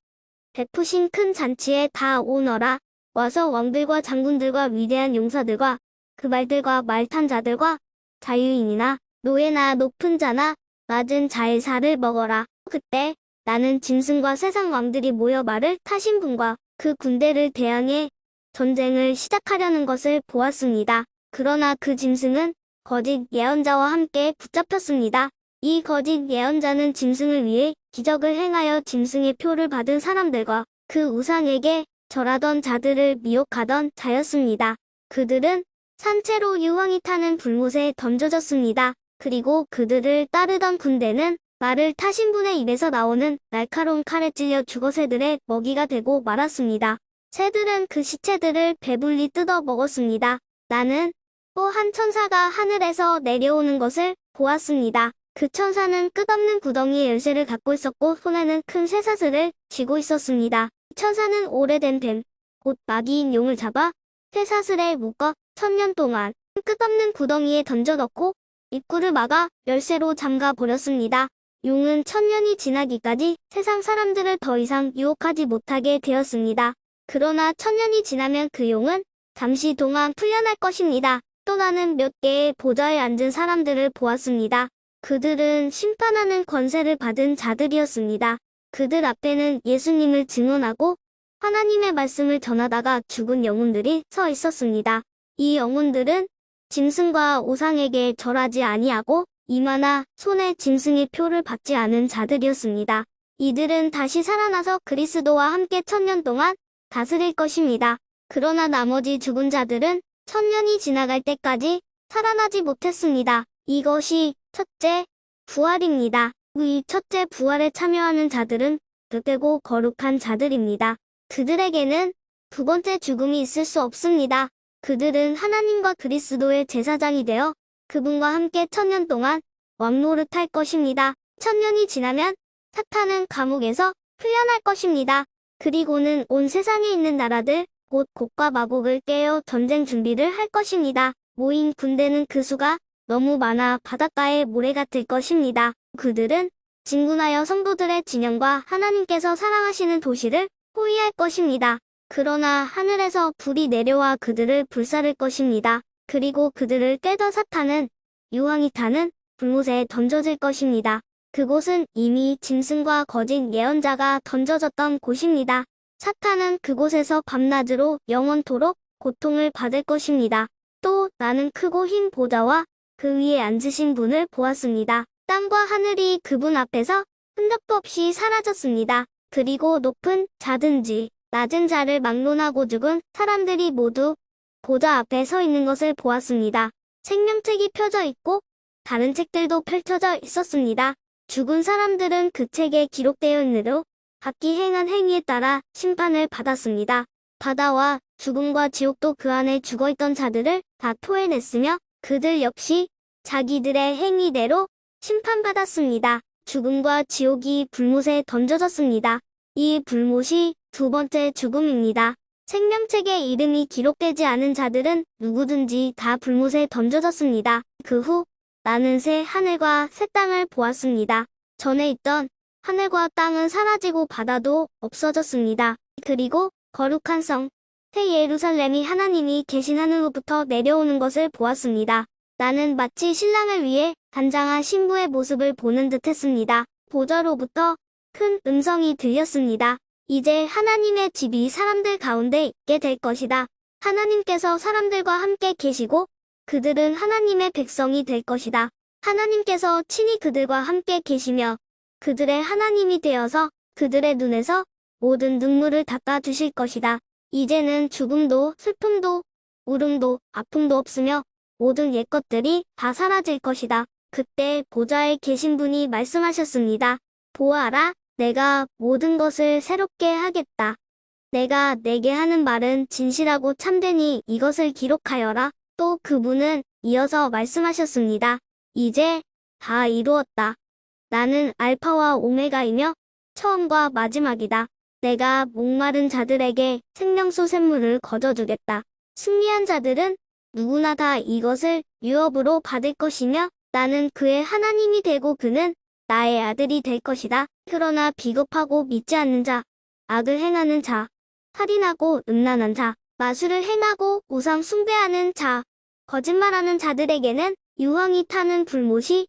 베푸신 큰 잔치에 다 오너라. 와서 왕들과 장군들과 위대한 용사들과 그 말들과 말 탄 자들과 자유인이나 노예나 높은 자나 낮은 자의 살을 먹어라. 그때 나는 짐승과 세상 왕들이 모여 말을 타신 분과 그 군대를 대항해 전쟁을 시작하려는 것을 보았습니다. 그러나 그 짐승은 거짓 예언자와 함께 붙잡혔습니다. 이 거짓 예언자는 짐승을 위해 기적을 행하여 짐승의 표를 받은 사람들과 그 우상에게 절하던 자들을 미혹하던 자였습니다. 그들은 산채로 유황이 타는 불못에 던져졌습니다. 그리고 그들을 따르던 군대는 말을 타신 분의 입에서 나오는 날카로운 칼에 찔려 죽어 새들의 먹이가 되고 말았습니다. 새들은 그 시체들을 배불리 뜯어 먹었습니다. 나는 또 한 천사가 하늘에서 내려오는 것을 보았습니다. 그 천사는 끝없는 구덩이의 열쇠를 갖고 있었고 손에는 큰 쇠사슬을 쥐고 있었습니다. 천사는 오래된 뱀, 곧 마귀인 용을 잡아 쇠사슬에 묶어 1000년 동안 끝없는 구덩이에 던져넣고 입구를 막아 열쇠로 잠가 버렸습니다. 용은 1000년이 지나기까지 세상 사람들을 더 이상 유혹하지 못하게 되었습니다. 그러나 1000년이 지나면 그 용은 잠시 동안 풀려날 것입니다. 또 나는 몇 개의 보좌에 앉은 사람들을 보았습니다. 그들은 심판하는 권세를 받은 자들이었습니다. 그들 앞에는 예수님을 증언하고 하나님의 말씀을 전하다가 죽은 영혼들이 서 있었습니다. 이 영혼들은 짐승과 우상에게 절하지 아니하고 이마나 손에 짐승의 표를 받지 않은 자들이었습니다. 이들은 다시 살아나서 그리스도와 함께 1000년 동안 다스릴 것입니다. 그러나 나머지 죽은 자들은 1000년이 지나갈 때까지 살아나지 못했습니다. 이것이 첫째 부활입니다. 이 첫째 부활에 참여하는 자들은 득되고 거룩한 자들입니다. 그들에게는 두 번째 죽음이 있을 수 없습니다. 그들은 하나님과 그리스도의 제사장이 되어 그분과 함께 1000년 동안 왕노릇할 것입니다. 1000년이 지나면 사탄은 감옥에서 풀려날 것입니다. 그리고는 온 세상에 있는 나라들, 곧 곡과 마곡을 깨어 전쟁 준비를 할 것입니다. 모인 군대는 그 수가 너무 많아 바닷가의 모래 같을 것입니다. 그들은 진군하여 성도들의 진영과 하나님께서 사랑하시는 도시를 포위할 것입니다. 그러나 하늘에서 불이 내려와 그들을 불사를 것입니다. 그리고 그들을 꿰더 사탄은 유황이 타는 불못에 던져질 것입니다. 그곳은 이미 짐승과 거짓 예언자가 던져졌던 곳입니다. 사탄은 그곳에서 밤낮으로 영원토록 고통을 받을 것입니다. 또 나는 크고 흰 보좌와 그 위에 앉으신 분을 보았습니다. 땅과 하늘이 그분 앞에서 흔적도 없이 사라졌습니다. 그리고 높은 자든지 낮은 자를 막론하고 죽은 사람들이 모두 보좌 앞에 서 있는 것을 보았습니다. 생명책이 펴져 있고 다른 책들도 펼쳐져 있었습니다. 죽은 사람들은 그 책에 기록되어 있는 각기 행한 행위에 따라 심판을 받았습니다. 바다와 죽음과 지옥도 그 안에 죽어있던 자들을 다 토해냈으며 그들 역시 자기들의 행위대로 심판받았습니다. 죽음과 지옥이 불못에 던져졌습니다. 이 불못이 두 번째 죽음입니다. 생명책에 이름이 기록되지 않은 자들은 누구든지 다 불못에 던져졌습니다. 그 후 나는 새 하늘과 새 땅을 보았습니다. 전에 있던 하늘과 땅은 사라지고 바다도 없어졌습니다. 그리고 거룩한 성, 새 예루살렘이 하나님이 계신 하늘로부터 내려오는 것을 보았습니다. 나는 마치 신랑을 위해 단장한 신부의 모습을 보는 듯 했습니다. 보좌로부터 큰 음성이 들렸습니다. 이제 하나님의 집이 사람들 가운데 있게 될 것이다. 하나님께서 사람들과 함께 계시고 그들은 하나님의 백성이 될 것이다. 하나님께서 친히 그들과 함께 계시며 그들의 하나님이 되어서 그들의 눈에서 모든 눈물을 닦아주실 것이다. 이제는 죽음도 슬픔도 울음도 아픔도 없으며 모든 옛것들이 다 사라질 것이다. 그때 보좌에 계신 분이 말씀하셨습니다. 보아라, 내가 모든 것을 새롭게 하겠다. 내가 내게 하는 말은 진실하고 참되니 이것을 기록하여라. 또 그분은 이어서 말씀하셨습니다. 이제 다 이루었다. 나는 알파와 오메가이며 처음과 마지막이다. 내가 목마른 자들에게 생명수 샘물을 거저주겠다. 승리한 자들은 누구나 다 이것을 유업으로 받을 것이며 나는 그의 하나님이 되고 그는 나의 아들이 될 것이다. 그러나 비겁하고 믿지 않는 자, 악을 행하는 자, 살인하고 음란한 자, 마술을 행하고 우상 숭배하는 자, 거짓말하는 자들에게는 유황이 타는 불못이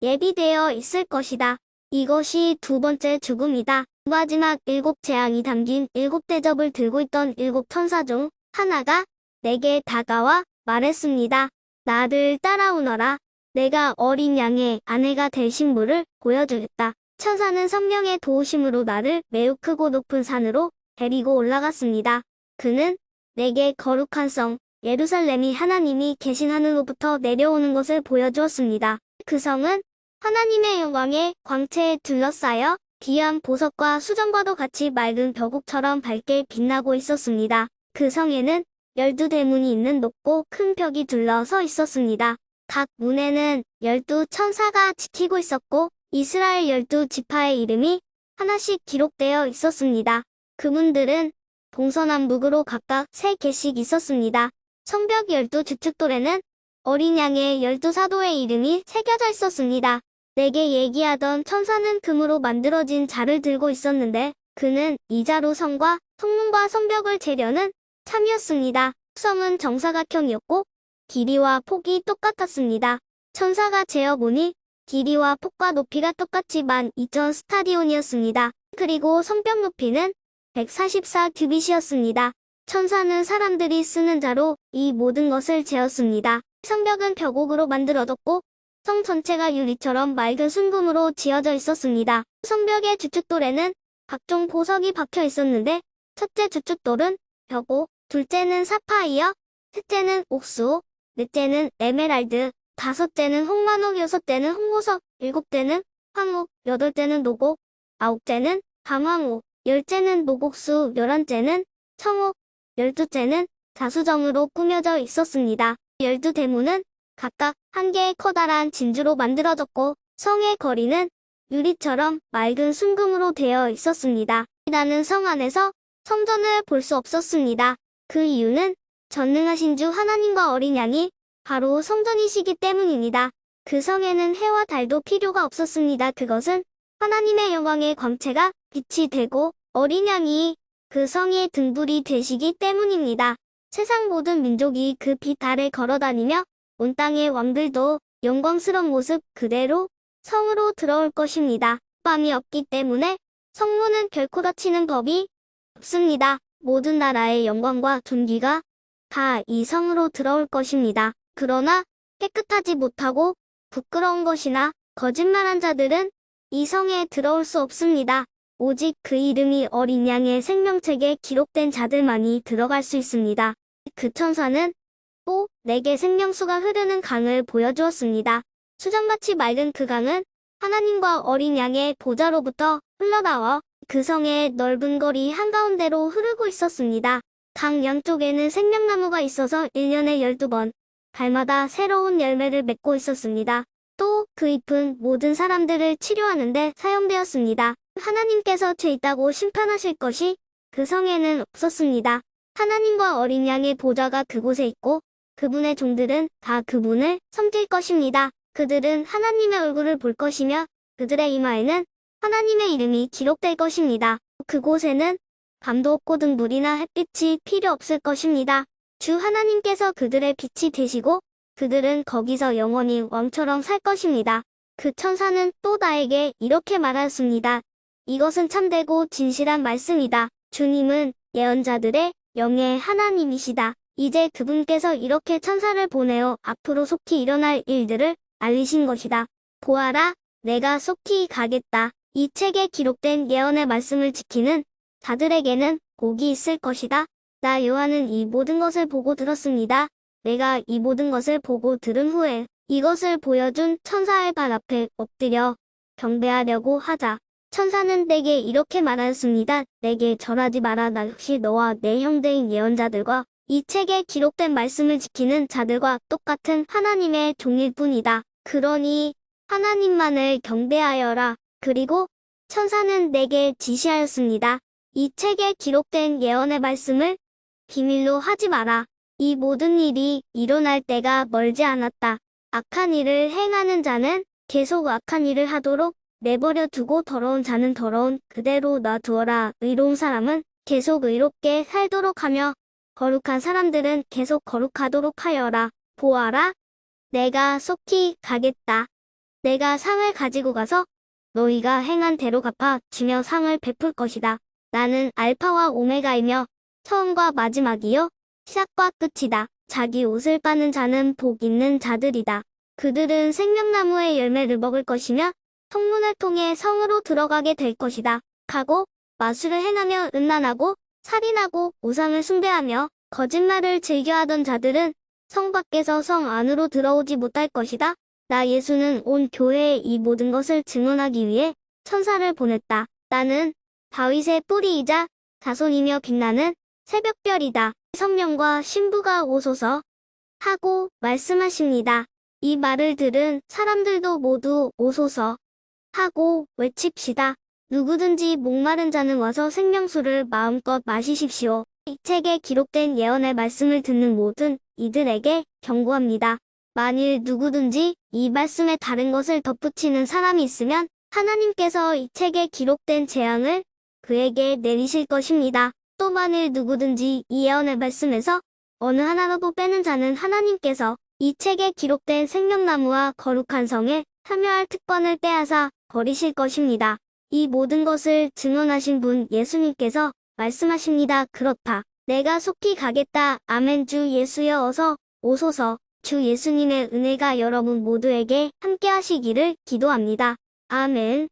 예비되어 있을 것이다. 이것이 두 번째 죽음이다. 마지막 일곱 재앙이 담긴 일곱 대접을 들고 있던 일곱 천사 중 하나가 내게 다가와 말했습니다. 나를 따라오너라. 내가 어린 양의 아내가 될 신부를 보여주겠다. 천사는 성령의 도우심으로 나를 매우 크고 높은 산으로 데리고 올라갔습니다. 그는 내게 거룩한 성, 예루살렘이 하나님이 계신 하늘로부터 내려오는 것을 보여주었습니다. 그 성은 하나님의 영광의 광채에 둘러싸여 귀한 보석과 수정과도 같이 맑은 벼곡처럼 밝게 빛나고 있었습니다. 그 성에는 12대문이 있는 높고 큰 벽이 둘러서 있었습니다. 각 문에는 12천사가 지키고 있었고 이스라엘 12지파의 이름이 하나씩 기록되어 있었습니다. 그 문들은 동서남북으로 각각 3개씩 있었습니다. 성벽 12주축돌에는 어린 양의 12사도의 이름이 새겨져 있었습니다. 내게 얘기하던 천사는 금으로 만들어진 자를 들고 있었는데 그는 이 자로 성과 성문과 성벽을 재려는 참이었습니다. 성은 정사각형이었고 길이와 폭이 똑같았습니다. 천사가 재어보니 길이와 폭과 높이가 똑같이 12,000 스타디온이었습니다. 그리고 성벽 높이는 144 규빗이었습니다. 천사는 사람들이 쓰는 자로 이 모든 것을 재었습니다. 성벽은 벼곡으로 만들어졌고 성 전체가 유리처럼 맑은 순금으로 지어져 있었습니다. 성벽의 주춧돌에는 각종 보석이 박혀 있었는데 첫째 주춧돌은 벼곡, 둘째는 사파이어, 셋째는 옥수, 넷째는 에메랄드, 다섯째는 홍만옥, 여섯째는 홍보석, 일곱째는 황옥, 여덟째는 노곡, 아홉째는 감황옥, 열째는 노곡수, 11째는 청옥, 12째는 자수정으로 꾸며져 있었습니다. 12대문은 각각 한 개의 커다란 진주로 만들어졌고 성의 거리는 유리처럼 맑은 순금으로 되어 있었습니다. 나는 성 안에서 성전을 볼 수 없었습니다. 그 이유는 전능하신 주 하나님과 어린 양이 바로 성전이시기 때문입니다. 그 성에는 해와 달도 필요가 없었습니다. 그것은 하나님의 영광의 광채가 빛이 되고 어린 양이 그 성의 등불이 되시기 때문입니다. 세상 모든 민족이 그 빛 아래 걸어다니며 온 땅의 왕들도 영광스러운 모습 그대로 성으로 들어올 것입니다. 밤이 없기 때문에 성문은 결코 닫히는 법이 없습니다. 모든 나라의 영광과 존귀가 다 이 성으로 들어올 것입니다. 그러나 깨끗하지 못하고 부끄러운 것이나 거짓말한 자들은 이 성에 들어올 수 없습니다. 오직 그 이름이 어린 양의 생명책에 기록된 자들만이 들어갈 수 있습니다. 그 천사는 또 내게 생명수가 흐르는 강을 보여주었습니다. 수정같이 맑은 그 강은 하나님과 어린 양의 보좌로부터 흘러나와 그 성의 넓은 거리 한가운데로 흐르고 있었습니다. 강 양쪽에는 생명나무가 있어서 1년에 12번, 달마다 새로운 열매를 맺고 있었습니다. 또 그 잎은 모든 사람들을 치료하는데 사용되었습니다. 하나님께서 죄 있다고 심판하실 것이 그 성에는 없었습니다. 하나님과 어린 양의 보좌가 그곳에 있고 그분의 종들은 다 그분을 섬길 것입니다. 그들은 하나님의 얼굴을 볼 것이며 그들의 이마에는 하나님의 이름이 기록될 것입니다. 그곳에는 밤도 없고 등불이나 햇빛이 필요 없을 것입니다. 주 하나님께서 그들의 빛이 되시고 그들은 거기서 영원히 왕처럼 살 것입니다. 그 천사는 또 나에게 이렇게 말하였습니다. 이것은 참되고 진실한 말씀이다. 주님은 예언자들의 영의 하나님이시다. 이제 그분께서 이렇게 천사를 보내어 앞으로 속히 일어날 일들을 알리신 것이다. 보아라, 내가 속히 가겠다. 이 책에 기록된 예언의 말씀을 지키는 자들에게는 복이 있을 것이다. 나 요한은 이 모든 것을 보고 들었습니다. 내가 이 모든 것을 보고 들은 후에 이것을 보여준 천사의 발 앞에 엎드려 경배하려고 하자. 천사는 내게 이렇게 말하였습니다. 내게 절하지 마라. 나 역시 너와 내 형제인 예언자들과 이 책에 기록된 말씀을 지키는 자들과 똑같은 하나님의 종일 뿐이다. 그러니 하나님만을 경배하여라. 그리고 천사는 내게 지시하였습니다. 이 책에 기록된 예언의 말씀을 비밀로 하지 마라. 이 모든 일이 일어날 때가 멀지 않았다. 악한 일을 행하는 자는 계속 악한 일을 하도록 내버려 두고 더러운 자는 더러운 그대로 놔두어라. 의로운 사람은 계속 의롭게 살도록 하며 거룩한 사람들은 계속 거룩하도록 하여라. 보아라, 내가 속히 가겠다. 내가 상을 가지고 가서 너희가 행한 대로 갚아 주며 상을 베풀 것이다. 나는 알파와 오메가이며 처음과 마지막이요 시작과 끝이다. 자기 옷을 빠는 자는 복 있는 자들이다. 그들은 생명나무의 열매를 먹을 것이며 성문을 통해 성으로 들어가게 될 것이다. 가고 마술을 행하며 음란하고 살인하고 우상을 숭배하며 거짓말을 즐겨하던 자들은 성 밖에서 성 안으로 들어오지 못할 것이다. 나 예수는 온 교회에 이 모든 것을 증언하기 위해 천사를 보냈다. 나는 다윗의 뿌리이자 자손이며 빛나는 새벽별이다. 성령과 신부가 오소서 하고 말씀하십니다. 이 말을 들은 사람들도 모두 오소서 하고 외칩시다. 누구든지 목마른 자는 와서 생명수를 마음껏 마시십시오. 이 책에 기록된 예언의 말씀을 듣는 모든 이들에게 경고합니다. 만일 누구든지 이 말씀에 다른 것을 덧붙이는 사람이 있으면 하나님께서 이 책에 기록된 재앙을 그에게 내리실 것입니다. 또 만일 누구든지 이 예언의 말씀에서 어느 하나라도 빼는 자는 하나님께서 이 책에 기록된 생명나무와 거룩한 성에 참여할 특권을 빼앗아 버리실 것입니다. 이 모든 것을 증언하신 분 예수님께서 말씀하십니다. 그렇다. 내가 속히 가겠다. 아멘. 주 예수여 어서 오소서. 주 예수님의 은혜가 여러분 모두에게 함께 하시기를 기도합니다. 아멘.